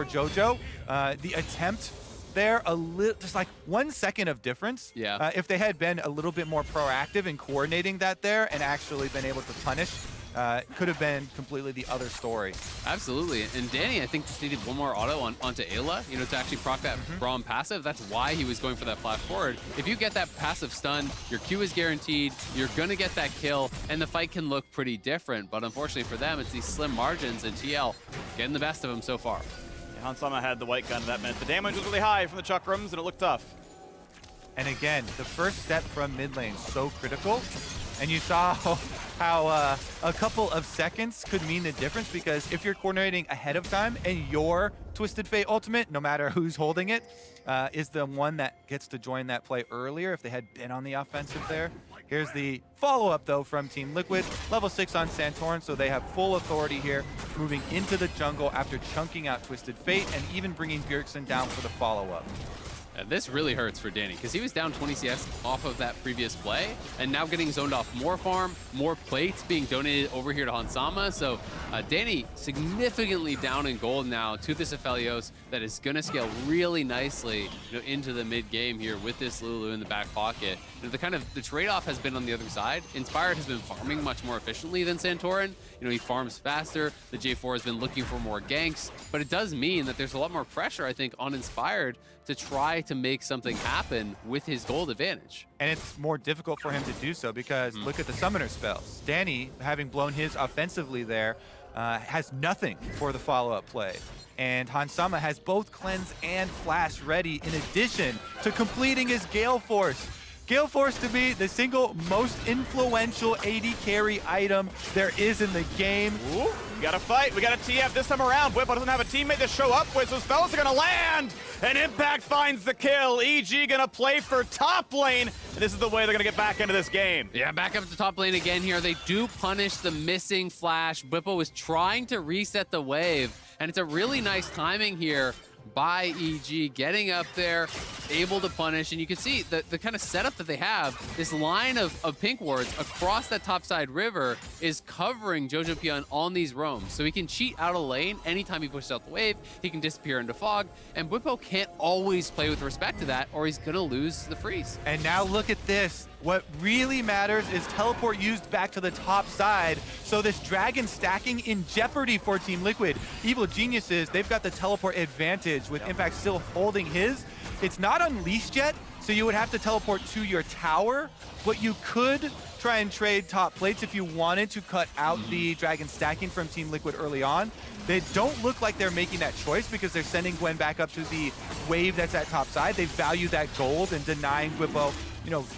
G: JoJo. The attempt there, just like 1 second of difference.
H: Yeah.
G: If they had been a little bit more proactive in coordinating that there and actually been able to punish, could have been completely the other story.
H: Absolutely. And Danny, I think, just needed one more auto onto Ayla, you know, to actually proc that Braum passive. That's why he was going for that flash forward. If you get that passive stun, your Q is guaranteed, you're going to get that kill, and the fight can look pretty different. But unfortunately for them, it's these slim margins, and TL getting the best of them so far.
E: Hansama had the white gun that meant the damage was really high from the chakrams, and it looked tough.
G: And again, the first step from mid lane, so critical. And you saw how a couple of seconds could mean the difference, because if you're coordinating ahead of time and your Twisted Fate ultimate, no matter who's holding it, is the one that gets to join that play earlier if they had been on the offensive there. Here's the follow-up, though, from Team Liquid. Level 6 on Santorin, so they have full authority here, moving into the jungle after chunking out Twisted Fate and even bringing Bjergsen down for the follow-up.
H: This really hurts for Danny because he was down 20 CS off of that previous play, and now getting zoned off more farm, more plates being donated over here to Hansama. So Danny significantly down in gold now to this Aphelios that is going to scale really nicely, you know, into the mid game here with this Lulu in the back pocket. You know, the trade-off has been on the other side. Inspired has been farming much more efficiently than Santorin. You know, he farms faster. The J4 has been looking for more ganks, but it does mean that there's a lot more pressure, I think, on Inspired to try to make something happen with his gold advantage.
G: And it's more difficult for him to do so because look at the summoner spells. Danny, having blown his offensively there, has nothing for the follow-up play. And Hansama has both cleanse and flash ready in addition to completing his Gale Force. Gale Force to be the single most influential AD carry item there is in the game.
E: Ooh, got to fight. We got a TF this time around. Bwipo doesn't have a teammate to show up with, so spells are going to land. And Impact finds the kill. EG going to play for top lane. And this is the way they're going to get back into this game.
H: Yeah, back up to top lane again here. They do punish the missing flash. Bwipo was trying to reset the wave, and it's a really nice timing here by EG, getting up there, able to punish. And you can see the kind of setup that they have. This line of pink wards across that topside river is covering Jojopion on these roams. So he can cheat out of lane anytime he pushes out the wave. He can disappear into fog. And Bwipo can't always play with respect to that, or he's going to lose the freeze.
G: And now look at this. What really matters is teleport used back to the top side. So this dragon stacking in jeopardy for Team Liquid. Evil Geniuses, they've got the teleport advantage with Impact still holding his. It's not unleashed yet, so you would have to teleport to your tower, but you could try and trade top plates if you wanted to cut out the dragon stacking from Team Liquid early on. They don't look like they're making that choice because they're sending Gwen back up to the wave that's at top side. They value that gold and denying Bwipo,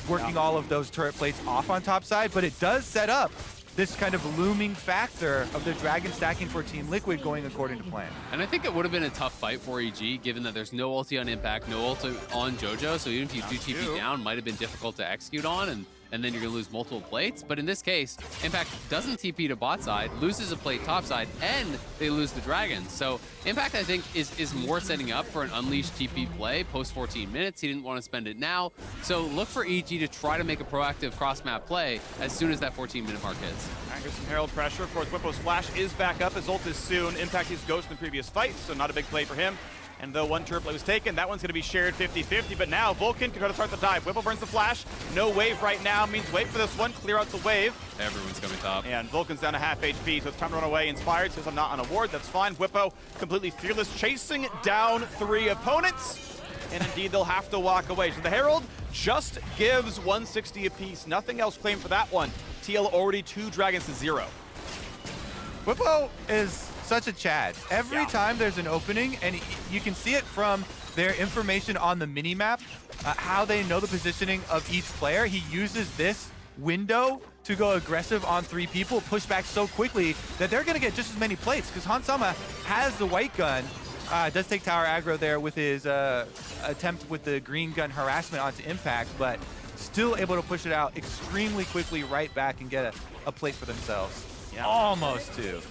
G: working all of those turret plates off on top side, but it does set up this kind of looming factor of the dragon stacking for Team Liquid going according to plan.
H: And I think it would have been a tough fight for EG, given that there's no ulti on Impact, no ulti on Jojo, so even if you do TP down, might have been difficult to execute on, and then you're going to lose multiple plates. But in this case, Impact doesn't TP to bot side, loses a plate top side, and they lose the dragon. So Impact, I think, is more setting up for an unleashed TP play post 14 minutes. He didn't want to spend it now. So look for EG to try to make a proactive cross-map play as soon as that 14-minute mark hits.
E: Here's some Herald pressure. Of course, Bwipo's flash is back up. His ult is soon. Impact used Ghost in the previous fight, so not a big play for him. And though one turret play was taken, that one's going to be shared 50-50. But now Vulcan can go to start the dive. Bwipo burns the flash. No wave right now. Means wait for this one. Clear out the wave.
H: Everyone's coming top.
E: And Vulcan's down to half HP, so it's time to run away. Inspired says I'm not on a ward. That's fine. Bwipo completely fearless, chasing down 3 opponents. And indeed, they'll have to walk away. So the Herald just gives 160 apiece. Nothing else claimed for that one. TL already 2 dragons to 0.
G: Bwipo is such a Chad. Every time there's an opening, and you can see it from their information on the minimap, how they know the positioning of each player. He uses this window to go aggressive on 3 people, push back so quickly that they're going to get just as many plates because Hansama has the white gun. Does take tower aggro there with his attempt with the green gun harassment onto Impact, but still able to push it out extremely quickly right back and get a plate for themselves. Yeah. Almost 2.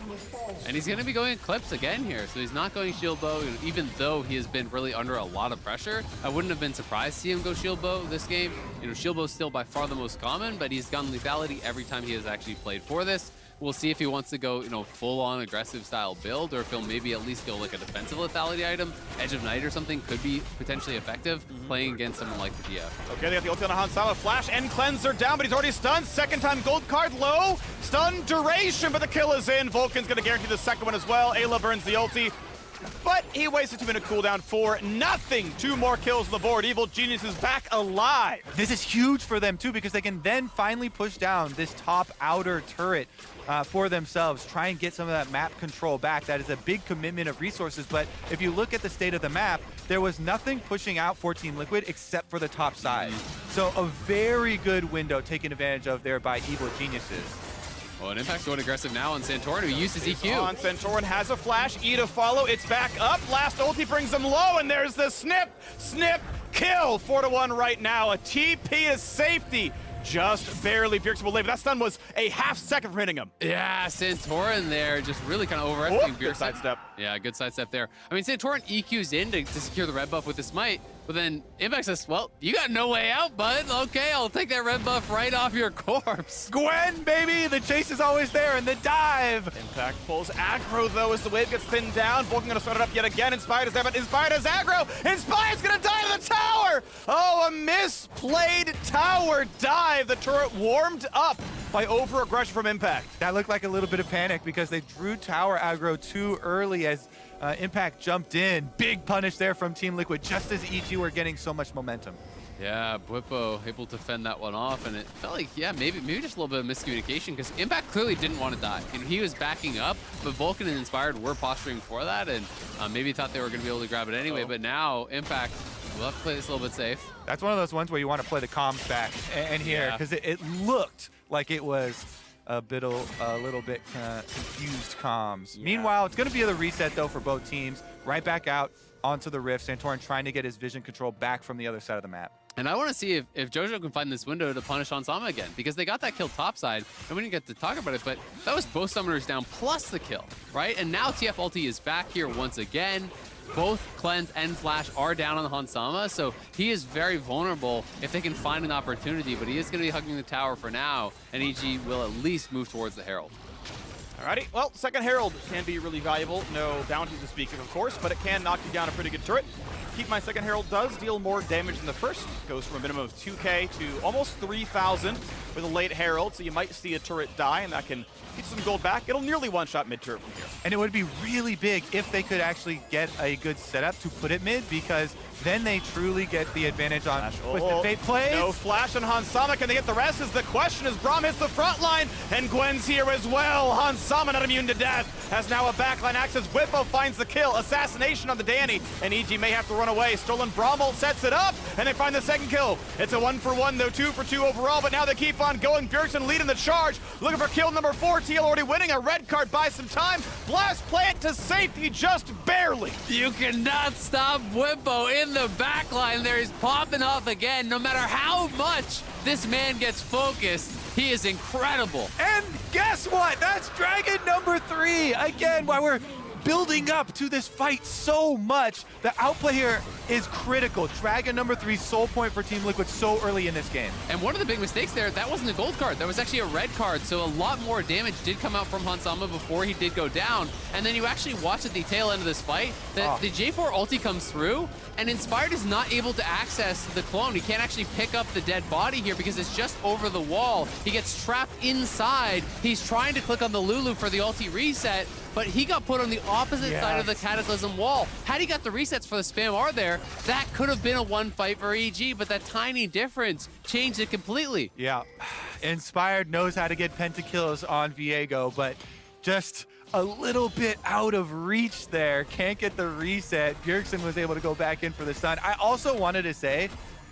H: And he's going to be going Eclipse again here, so he's not going Shield Bow, even though he has been really under a lot of pressure. I wouldn't have been surprised to see him go Shield Bow this game. Shield Bow is still by far the most common, but he's gotten lethality every time he has actually played for this. We'll see if he wants to go, full-on aggressive style build, or if he'll maybe at least go like a defensive lethality item. Edge of Night or something could be potentially effective playing against someone like the TF.
E: Okay, they got the ulti on Hansama. Flash and Cleanser down, but he's already stunned. Second time gold card low. Stun duration, but the kill is in. Vulcan's going to guarantee the second one as well. Ayla burns the ulti. But he wasted 2-minute cooldown for nothing. 2 more kills on the board. Evil Genius is back alive.
G: This is huge for them too because they can then finally push down this top outer turret for themselves, try and get some of that map control back. That is a big commitment of resources, but if you look at the state of the map, there was nothing pushing out for Team Liquid except for the top side. So a very good window taken advantage of there by Evil Geniuses.
H: Well, and Impact's going aggressive now on Santorin, who used his EQ.
E: On Santorin has a flash, E to follow, it's back up. Last ulti brings him low, and there's the snip, kill. 4-1 right now. A TP is safety. Just barely. Bjergsen will live. That stun was a half second for hitting him.
H: Yeah, Santorin there just really kind of overestimating Bjergsen.
E: Good sidestep.
H: Yeah, good sidestep there. I mean, Santorin EQs in to secure the red buff with the smite, but then Impact says, well, you got no way out, bud. Okay, I'll take that red buff right off your corpse.
G: Gwen, baby! The chase is always there, and the dive!
E: Impact pulls aggro, though, as the wave gets thinned down. Vulcan gonna start it up yet again. Inspired is there, but Inspired has aggro! Inspired's gonna die to the tower! Oh, a misplayed tower dive. The turret warmed up by over-aggression from Impact.
G: That looked like a little bit of panic because they drew tower aggro too early as Impact jumped in. Big punish there from Team Liquid just as EG were getting so much momentum.
H: Yeah, Bwipo able to fend that one off, and it felt like, yeah, maybe just a little bit of miscommunication because Impact clearly didn't want to die. He was backing up, but Vulcan and Inspired were posturing for that, and maybe thought they were going to be able to grab it anyway, but now Impact will have to play this a little bit safe.
G: That's one of those ones where you want to play the comms back and here because it looked like it was a little bit confused comms. Meanwhile, it's going to be the reset, though, for both teams. Right back out onto the Rift. Santorin trying to get his vision control back from the other side of the map.
H: And I want to see if Jojo can find this window to punish Hansama again, because they got that kill topside, and we didn't get to talk about it, but that was both summoners down plus the kill, right? And now TF Ulti is back here once again. Both Cleanse and Flash are down on Hansama, so he is very vulnerable if they can find an opportunity, but he is going to be hugging the tower for now, and EG will at least move towards the Herald.
I: Alrighty, well, second Herald can be really valuable. No bounty to speak of course, but it can knock you down a pretty good turret. Keep My second Herald does deal more damage than the first. Goes from a minimum of 2k to almost 3,000 with a late Herald, so you might see a turret die, and that can get some gold back. It'll nearly one-shot mid-turret from here.
G: And it would be really big if they could actually get a good setup to put it mid, because then they truly get the advantage on with the fate plays.
I: No flash on Hansama. Can they get the rest is the question as Braum hits the front line, and Gwen's here as well. Hansama not immune to death. Has now a backline access. Whippo finds the kill. Assassination on the Danny, and EG may have to run away. Stolen Braumel sets it up, and they find the second kill. It's a 1-for-1, though 2-for-2 overall, but now they keep on going. Bjergsen leading the charge. Looking for kill number 4. TL already winning. A red card buys some time. Blast plant to safety just barely.
H: You cannot stop Whippo in the backline there. He's popping off again. No matter how much this man gets focused, he is incredible.
G: And guess what? That's Dragon number 3. Again, while we're building up to this fight so much, the outplay here is critical. Dragon number 3 soul point for Team Liquid so early in this game.
H: And one of the big mistakes there, that wasn't a gold card. That was actually a red card. So a lot more damage did come out from Hansama before he did go down. And then you actually watch at the tail end of this fight that the J4 ulti comes through, and Inspired is not able to access the clone. He can't actually pick up the dead body here because it's just over the wall. He gets trapped inside. He's trying to click on the Lulu for the ulti reset, but he got put on the opposite side of the Cataclysm wall. Had he got the resets for the spam R there, that could have been a one fight for EG, but that tiny difference changed it completely.
G: Yeah, Inspired knows how to get pentakills on Viego, but just a little bit out of reach there. Can't get the reset. Bjergsen was able to go back in for the stun. I also wanted to say,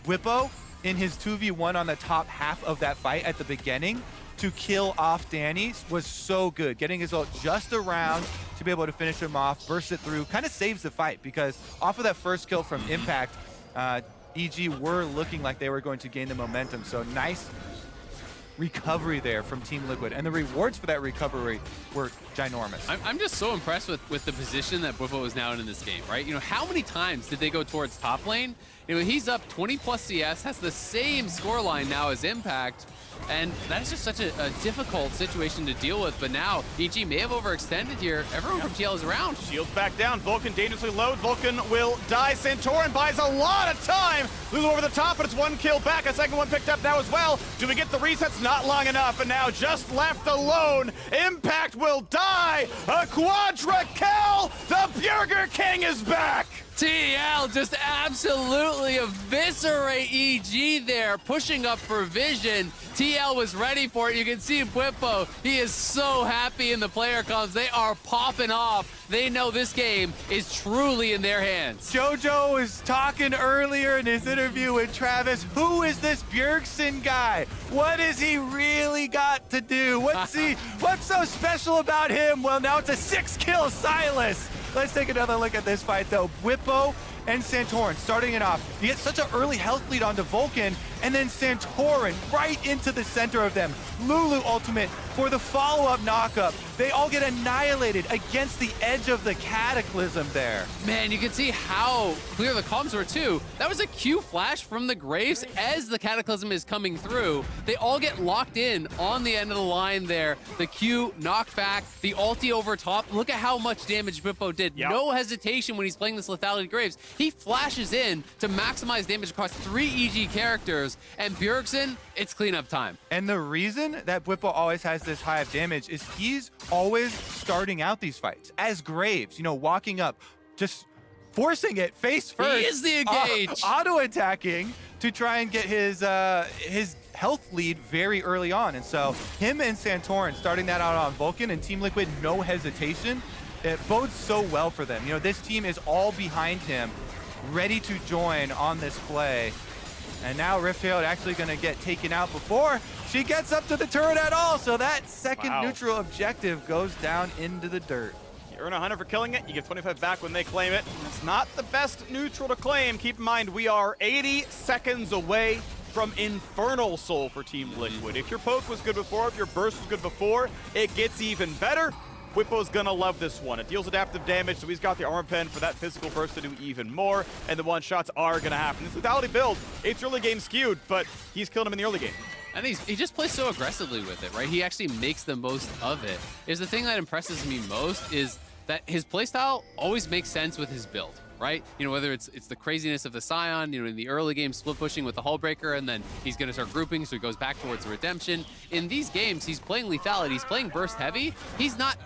G: Whippo, in his 2v1 on the top half of that fight at the beginning, to kill off Danny was so good. Getting his ult just around to be able to finish him off, burst it through, kind of saves the fight, because off of that first kill from Impact, EG were looking like they were going to gain the momentum. So nice recovery there from Team Liquid, and the rewards for that recovery were ginormous.
H: I'm just so impressed with the position that Whippo is now in this game, right? You know, how many times did they go towards top lane? You know, he's up 20 plus CS, has the same scoreline now as Impact, and that's just such a difficult situation to deal with. But now, EG may have overextended here. Everyone from TL is around.
I: Shields back down. Vulcan dangerously low. Vulcan will die. Santorin buys a lot of time. Lulu over the top, but it's one kill back. A second one picked up now as well. Do we get the resets? Not long enough. And now just left alone. Impact will die. A quadra kill. The Burger King is back.
H: TL just absolutely eviscerate EG there, pushing up for vision. TL was ready for it. You can see Whippo. He is so happy in the player comms. They are popping off. They know this game is truly in their hands.
G: Jojo was talking earlier in his interview with Travis. Who is this Bjergsen guy? What has he really got to do? What's so special about him? Well, now it's a 6-kill Silas. Let's take another look at this fight, though. Whippo and Santorin starting it off. You get such an early health lead onto Vulcan, and then Santorin right into the center of them. Lulu ultimate for the follow-up knockup. They all get annihilated against the edge of the Cataclysm there.
H: Man, you can see how clear the comms were too. That was a Q flash from the Graves as the Cataclysm is coming through. They all get locked in on the end of the line there. The Q knockback, the ulti over top. Look at how much damage Whippo did.
I: Yep.
H: No hesitation when he's playing this lethality Graves. He flashes in to maximize damage across 3 EG characters, and Bjergsen, it's cleanup time.
G: And the reason that Whippo always has this high of damage is he's always starting out these fights as Graves, you know, walking up, just forcing it face first.
H: He is the engage.
G: Auto-attacking to try and get his health lead very early on. And so him and Santorin starting that out on Vulcan, and Team Liquid, no hesitation. It bodes so well for them. You know, this team is all behind him, ready to join on this play. And now Riftfield actually going to get taken out before she gets up to the turret at all. So that second neutral objective goes down into the dirt.
I: You earn 100 for killing it, you get 25 back when they claim it. It's not the best neutral to claim. Keep in mind, we are 80 seconds away from Infernal Soul for Team Liquid. If your poke was good before, if your burst was good before, it gets even better. Whippo's gonna love this one. It deals adaptive damage, so he's got the armor pen for that physical burst to do even more, and the one-shots are gonna happen. This lethality build, it's early game skewed, but he's killing him in the early game.
H: And he just plays so aggressively with it, right? He actually makes the most of it. Is the thing that impresses me most is that his playstyle always makes sense with his build, right? You know, whether it's the craziness of the Scion, you know, in the early game split pushing with the Hullbreaker, and then he's gonna start grouping, so he goes back towards the Redemption. In these games, he's playing lethality, he's playing burst heavy. He's not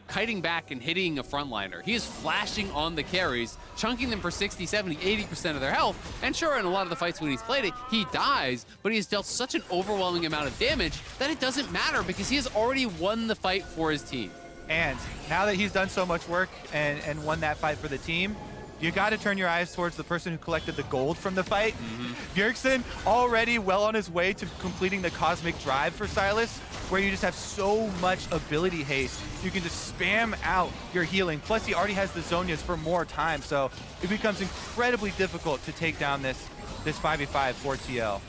H: kiting back and hitting a frontliner. He is flashing on the carries, chunking them for 60, 70, 80% of their health. And sure, in a lot of the fights when he's played it, he dies, but he has dealt such an overwhelming amount of damage that it doesn't matter because he has already won the fight for his team.
G: And now that he's done so much work and won that fight for the team, you got to turn your eyes towards the person who collected the gold from the fight. Bjergsen already well on his way to completing the Cosmic Drive for Sylas, where you just have so much ability haste. You can just spam out your healing. Plus, he already has the Zhonya's for more time, so it becomes incredibly difficult to take down this 5v5 for TL.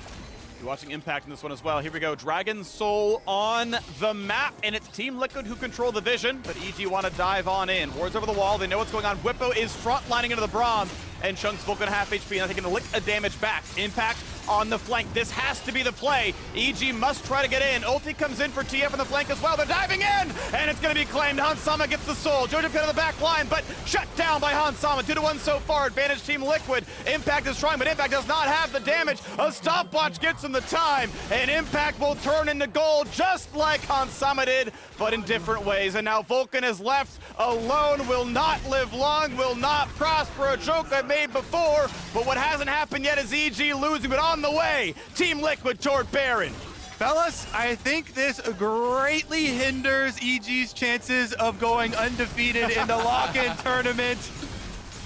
I: You're watching Impact in this one as well. Here we go. Dragon Soul on the map, and it's Team Liquid who control the vision, but EG want to dive on in. Wards over the wall. They know what's going on. Whippo is frontlining into the Braum, and Chunk's Vulcan half HP, and they're going to lick a damage back. Impact on the flank. This has to be the play. EG must try to get in. Ulti comes in for TF on the flank as well. They're diving in, and it's going to be claimed. Hansama gets the soul. Jojo Pit on the back line, but shut down by Hansama. 2-1 so far. Advantage Team Liquid. Impact is trying, but Impact does not have the damage. A stopwatch gets him the time, and Impact will turn into gold just like Hansama did, but in different ways. And now Vulcan is left alone. Will not live long, will not prosper. A joke I made before, but what hasn't happened yet is EG losing, but on the way, Team Liquid toward Baron.
G: Fellas, I think this greatly hinders EG's chances of going undefeated in the lock-in tournament.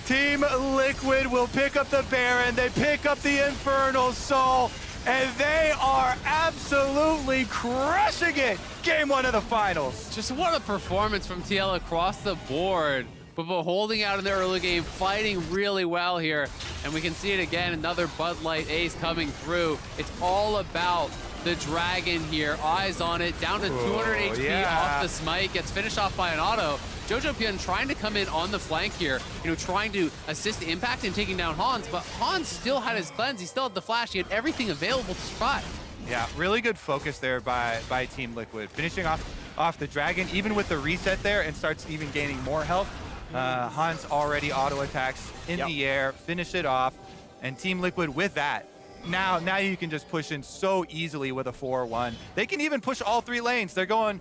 G: Team Liquid will pick up the Baron, they pick up the Infernal Soul, and they are absolutely crushing it. Game 1 of the finals.
H: Just what a performance from TL across the board. But holding out in the early game, fighting really well here. And we can see it again, another Bud Light ace coming through. It's all about the Dragon here. Eyes on it, down to 200 HP off the smite, gets finished off by an auto. Jojo Pion trying to come in on the flank here, you know, trying to assist the Impact in taking down Hans, but Hans still had his cleanse, he still had the flash, he had everything available to survive. Yeah,
G: really good focus there by Team Liquid. Finishing off the Dragon, even with the reset there, and starts even gaining more health. Hans already auto attacks in the air, finish it off, and Team Liquid with that. Now you can just push in so easily with a 4-1. They can even push all 3 lanes. They're going.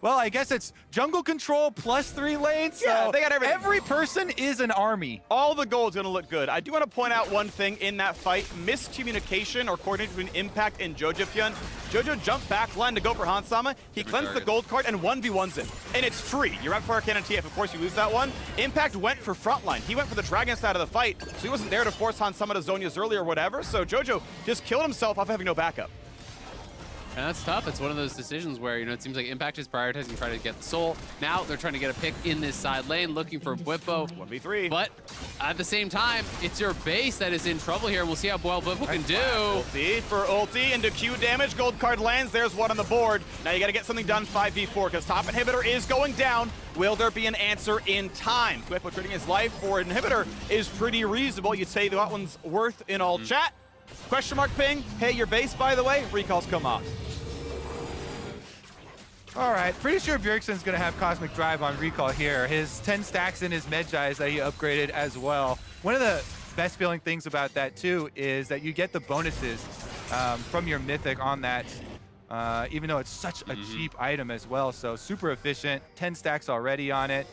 G: Well, I guess it's jungle control plus 3 lanes.
I: Yeah,
G: so
I: they got everything.
G: Every person is an army.
I: All the gold is going to look good. I do want to point out one thing in that fight. Miscommunication or coordination between Impact and Jojo Pion. Jojo jumped back line to go for Hansama. He cleansed the gold card and 1v1s him. And it's free. You're out for Arcane and TF. Of course, you lose that one. Impact went for frontline. He went for the Dragon side of the fight. So he wasn't there to force Hansama to Zhonya's early or whatever. So Jojo just killed himself off having no backup.
H: And that's tough. It's one of those decisions where, you know, it seems like Impact is prioritizing trying to get the soul. Now they're trying to get a pick in this side lane, looking for Whippo.
I: 1v3.
H: But at the same time, it's your base that is in trouble here. We'll see how well Whippo can do.
I: Ulti for ulti into Q damage. Gold card lands. There's one on the board. Now you got to get something done 5v4 because top inhibitor is going down. Will there be an answer in time? Whippo trading his life for an inhibitor is pretty reasonable. You'd say that one's worth in all chat. Question mark ping. Hey, your base, by the way, recalls come off.
G: All right, pretty sure Bjergsen's going to have Cosmic Drive on recall here. His 10 stacks in his Medjais that he upgraded as well. One of the best feeling things about that too is that you get the bonuses from your Mythic on that, even though it's such a cheap item as well. So super efficient, 10 stacks already on it.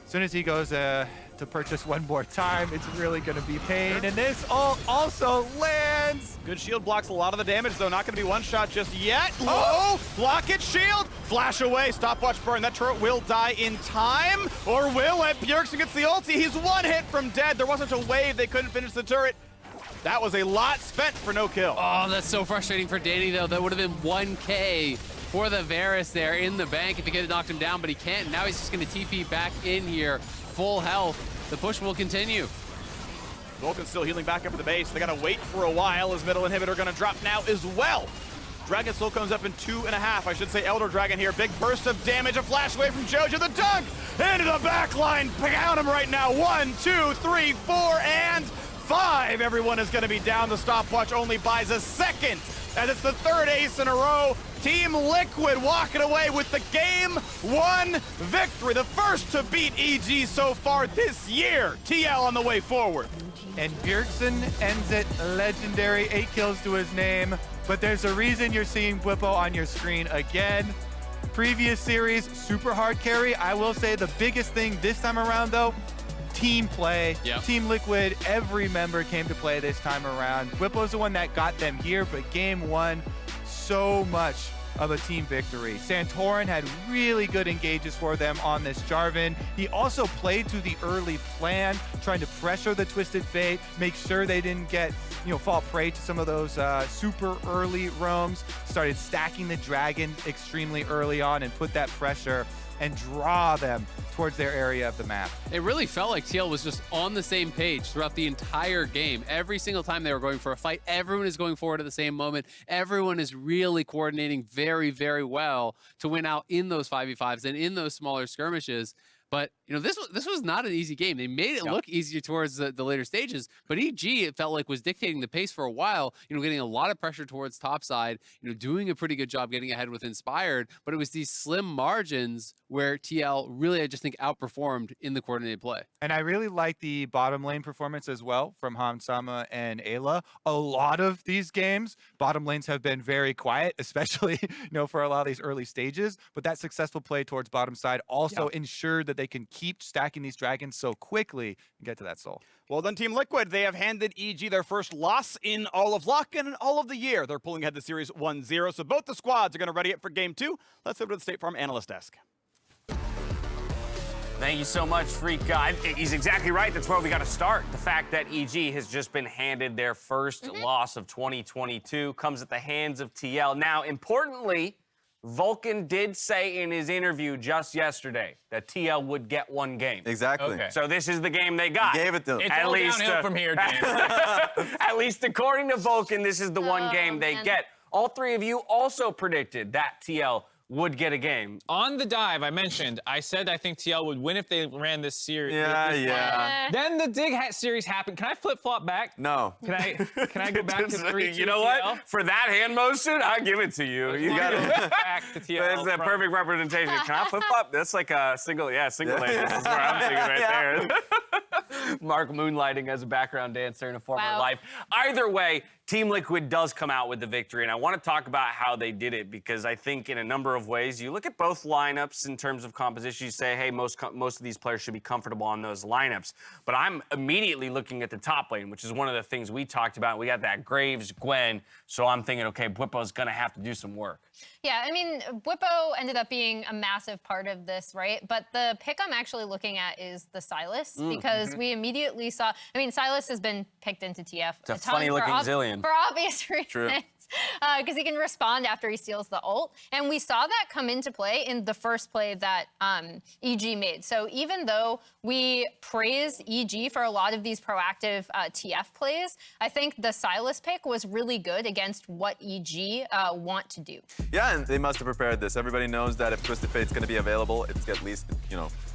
G: As soon as he goes to purchase one more time, it's really going to be pain. And this also lands.
I: Good shield blocks a lot of the damage, though. Not going to be one shot just yet. Oh! Block it, shield! Flash away, stopwatch burn. That turret will die in time. Or will it? Bjergsen gets the ulti. He's one hit from dead. There wasn't a wave. They couldn't finish the turret. That was a lot spent for no kill.
H: Oh, that's so frustrating for Danny, though. That would have been 1K for the Varus there in the bank if he could have knocked him down, but he can't. Now he's just going to TP back in here. Full health. The push will continue.
I: Vulcan's still healing back up at the base. They got to wait for a while. His middle inhibitor going to drop now as well. Dragon Soul comes up in 2.5. I should say Elder Dragon here. Big burst of damage. A flash away from Jojo. The dunk into the back line. Count him right now. 1, 2, 3, 4, and 5. Everyone is going to be down. The stopwatch only buys a second as it's the third ace in a row. Team Liquid walking away with the Game 1 victory. The first to beat EG so far this year. TL on the way forward.
G: And Bjergsen ends it legendary, 8 kills to his name. But there's a reason you're seeing Bwipo on your screen again. Previous series, super hard carry. I will say the biggest thing this time around, though, team play.
H: Yep.
G: Team Liquid, every member came to play this time around. Bwipo's the one that got them here, but game 1, so much of a team victory. Santorin had really good engages for them on this Jarvan. He also played to the early plan, trying to pressure the Twisted Fate, make sure they didn't get, fall prey to some of those super early roams. Started stacking the dragon extremely early on and put that pressure and draw them towards their area of the map.
H: It really felt like TL was just on the same page throughout the entire game. Every single time they were going for a fight, everyone is going forward at the same moment. Everyone is really coordinating very, very well to win out in those 5v5s and in those smaller skirmishes. But, this was not an easy game. They made it look easier towards the later stages, but EG, it felt like, was dictating the pace for a while, getting a lot of pressure towards topside, doing a pretty good job getting ahead with Inspired, but it was these slim margins where TL really, I just think, outperformed in the coordinated play.
G: And I really like the bottom lane performance as well from Hansama and Ayla. A lot of these games, bottom lanes have been very quiet, especially, for a lot of these early stages, but that successful play towards bottom side also ensured that they can keep stacking these dragons so quickly and get to that soul.
I: Well done, Team Liquid. They have handed EG their first loss in all of LoC and in all of the year. They're pulling ahead the series 1-0, so both the squads are going to ready it for Game 2. Let's go to the State Farm analyst desk.
A: Thank you so much, Freak. He's exactly right. That's where we got to start. The fact that EG has just been handed their first loss of 2022 comes at the hands of TL. Now, importantly, Vulcan did say in his interview just yesterday that TL would get one game.
B: Exactly.
C: Okay.
A: So this is the game they got.
B: Gave it to them.
C: It's
A: At
C: all
A: least,
C: downhill from here, James.
A: At least according to Vulcan, this is the one game they get. All three of you also predicted that TL would get a game.
C: On the dive, I said I think TL would win if they ran this series.
B: Yeah.
C: Then the Dig series happened. Can I flip-flop back?
B: No.
C: Can I go back to 3-2
A: You know
C: TL?
A: what? For that hand motion, I'll give it to you. You got it.
C: Back to TL.
A: That's the perfect representation. Can I flip flop? That's like a single lane. This is where I'm thinking right there. Mark moonlighting as a background dancer in a former life. Either way, Team Liquid does come out with the victory, and I want to talk about how they did it because I think in a number of ways, you look at both lineups in terms of composition, you say, hey, most of these players should be comfortable on those lineups. But I'm immediately looking at the top lane, which is one of the things we talked about. We got that Graves, Gwen, so I'm thinking, okay, Bwipo's going to have to do some work.
D: Yeah, I mean, Bwipo ended up being a massive part of this, right? But the pick I'm actually looking at is the Sylas, because we immediately saw, Sylas has been picked into TF
A: It's a funny-looking Zillion.
D: For obvious reasons. Because he can respond after he steals the ult. And we saw that come into play in the first play that EG made. So even though we praise EG for a lot of these proactive TF plays, I think the Sylas pick was really good against what EG want to do.
B: Yeah, and they must have prepared this. Everybody knows that if Twisted Fate's going to be available, it's at least,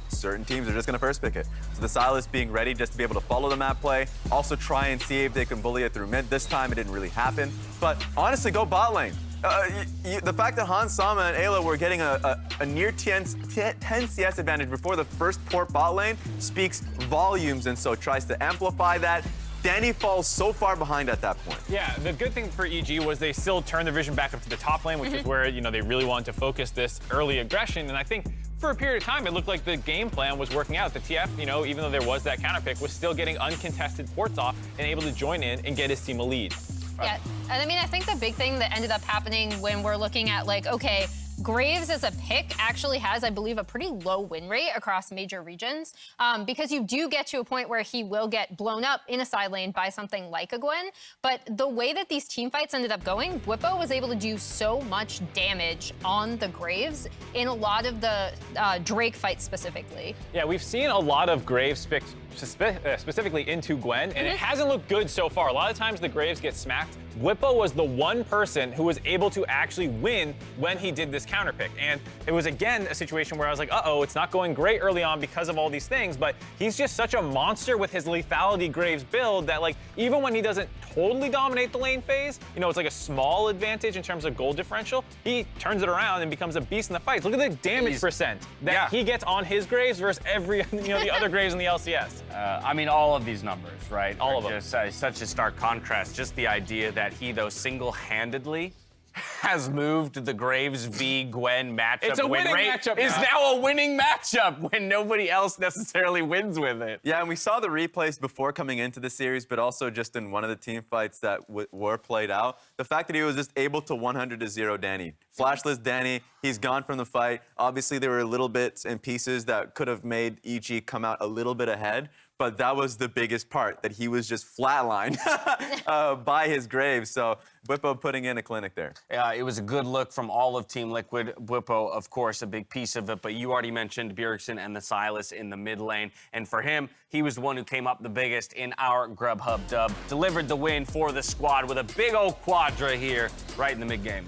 B: certain teams are just going to first pick it. So the Sylas being ready just to be able to follow the map play, also try and see if they can bully it through mid. This time it didn't really happen. But honestly, go bot lane. The fact that Hansama and Ayla were getting a near 10 CS advantage before the first port bot lane speaks volumes, and so tries to amplify that. Danny falls so far behind at that point.
C: Yeah, the good thing for EG was they still turned their vision back up to the top lane, which is where, they really wanted to focus this early aggression. And I think for a period of time, it looked like the game plan was working out. The TF, even though there was that counter pick, was still getting uncontested ports off and able to join in and get his team a lead.
D: Yeah, and I think the big thing that ended up happening when we're looking at okay, Graves as a pick actually has, I believe, a pretty low win rate across major regions because you do get to a point where he will get blown up in a side lane by something like a Gwen. But the way that these team fights ended up going, Bwipo was able to do so much damage on the Graves in a lot of the Drake fights specifically.
C: Yeah, we've seen a lot of Graves specifically into Gwen, and it hasn't looked good so far. A lot of times the Graves get smacked. Bwipo was the one person who was able to actually win when he did this counter pick. And it was, again, a situation where I was like, uh-oh, it's not going great early on because of all these things, but he's just such a monster with his lethality Graves build that, like, even when he doesn't totally dominate the lane phase, you know, it's like a small advantage in terms of gold differential, he turns it around and becomes a beast in the fights. Look at the damage percent that he gets on his Graves versus every, you know, the other Graves in the LCS.
A: I mean, all of these numbers, right?
C: All of them.
A: Just such a stark contrast. Just the idea that he, though, single-handedly has moved the Graves v. Gwen matchup.
C: It's a winning matchup
A: Is
C: now.
A: now a winning matchup when nobody else necessarily wins with it.
B: Yeah, and we saw the replays before coming into the series, but also just in one of the team fights that were played out. The fact that he was just able to 100-0 Danny. Flashless Danny, he's gone from the fight. Obviously, there were little bits and pieces that could have made EG come out a little bit ahead, but that was the biggest part, that he was just flatlined by his Graves. So Bwipo putting in a clinic there.
A: It was a good look from all of Team Liquid. Bwipo, of course, a big piece of it, but you already mentioned Bjergsen and the Sylas in the mid lane. And for him, he was the one who came up the biggest in our Grubhub dub. Delivered the win for the squad with a big old quadra here right in the mid game.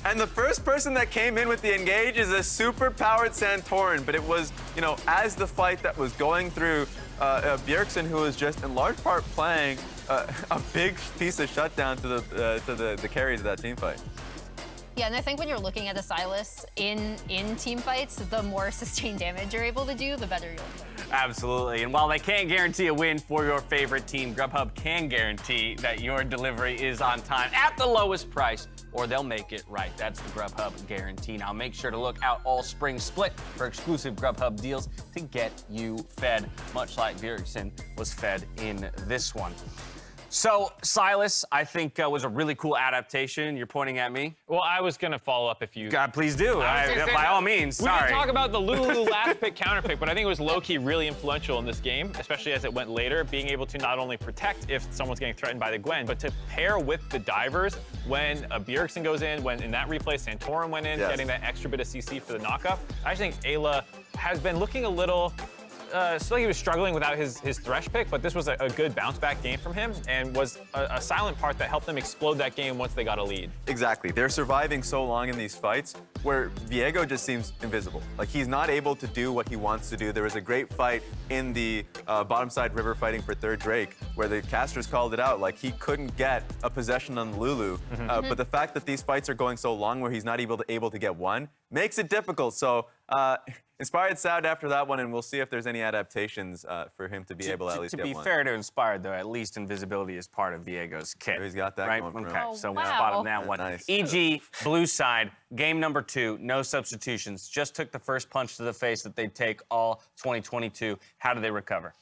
B: And the first person that came in with the engage is a super-powered Santorin, but it was, you know, as the fight that was going through, Bjergsen, who was just in large part playing a big piece of shutdown to the carries of that team fight.
D: Yeah, and I think when you're looking at a Sylas in team fights, the more sustained damage you're able to do, the better you'll do.
A: Absolutely. And while they can't guarantee a win for your favorite team, Grubhub can guarantee that your delivery is on time at the lowest price, or they'll make it right. That's the Grubhub guarantee. Now make sure to look out all spring split for exclusive Grubhub deals to get you fed, much like Bjergsen was fed in this one. So, Sylas, I think was a really cool adaptation. You're pointing at me.
C: Well, I was going to follow up if you...
A: God, please do. By all means,
C: We
A: sorry.
C: didn't talk about the Lulu last pick counter pick, but I think it was low-key really influential in this game, especially as it went later, being able to not only protect if someone's getting threatened by the Gwen, but to pair with the divers when a Bjergsen goes in, when in that replay Santorin went in, getting that extra bit of CC for the knockup. I just think Ayla has been looking a little... still he was struggling without his Thresh pick, but this was a good bounce back game from him and was a silent part that helped them explode that game once they got a lead.
B: Exactly. They're surviving so long in these fights where Viego just seems invisible. Like, he's not able to do what he wants to do. There was a great fight in the bottom side river fighting for third Drake where the casters called it out. Like, he couldn't get a possession on Lulu. But the fact that these fights are going so long where he's not able to get one makes it difficult. So, Inspired sad after that one, and we'll see if there's any adaptations for him to be able to at least get one.
A: To be fair to Inspired, though, at least invisibility is part of Viego's kit.
B: He's got that
A: right?
B: going for him.
A: Okay,
D: Oh,
A: so
D: wow.
A: we'll spot him that one.
B: Nice.
A: EG, blue side, game number 2, no substitutions. Just took the first punch to the face that they'd take all 2022. How do they recover?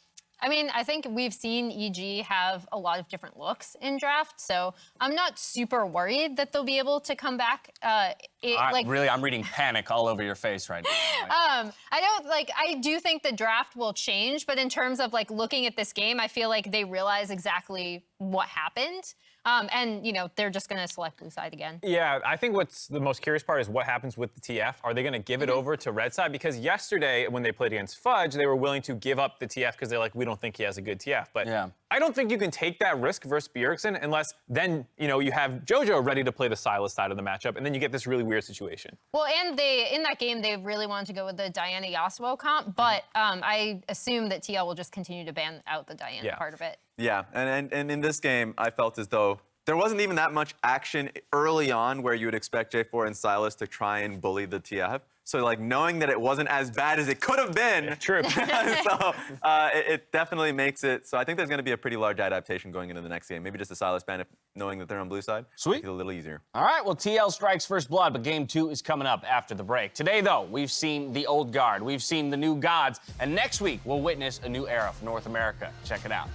D: I mean, I think we've seen EG have a lot of different looks in draft, so I'm not super worried that they'll be able to come back.
A: Really, I'm reading panic all over your face right now.
D: I do think the draft will change, but in terms of like looking at this game, I feel like they realize exactly what happened. And, you know, they're just going to select blue side again.
C: Yeah, I think what's the most curious part is what happens with the TF. Are they going to give it over to red side? Because yesterday, when they played against Fudge, they were willing to give up the TF because they're like, we don't think he has a good TF. But I don't think you can take that risk versus Bjergsen unless then, you know, you have JoJo ready to play the Sylas side of the matchup, and then you get this really weird situation.
D: Well, and in that game, they really wanted to go with the Diana Yasuo comp, but I assume that TL will just continue to ban out the Diana part of it.
B: Yeah, and in this game, I felt as though there wasn't even that much action early on where you would expect J4 and Sylas to try and bully the TF. So, like, knowing that it wasn't as bad as it could have been.
C: True.
B: So, it definitely makes it. So, I think there's going to be a pretty large adaptation going into the next game. Maybe just a Sylas ban, knowing that they're on blue side.
A: Sweet.
B: Make it a little easier.
A: All right, well, TL strikes first blood, but game 2 is coming up after the break. Today, though, we've seen the old guard, we've seen the new gods, and next week, we'll witness a new era for North America. Check it out.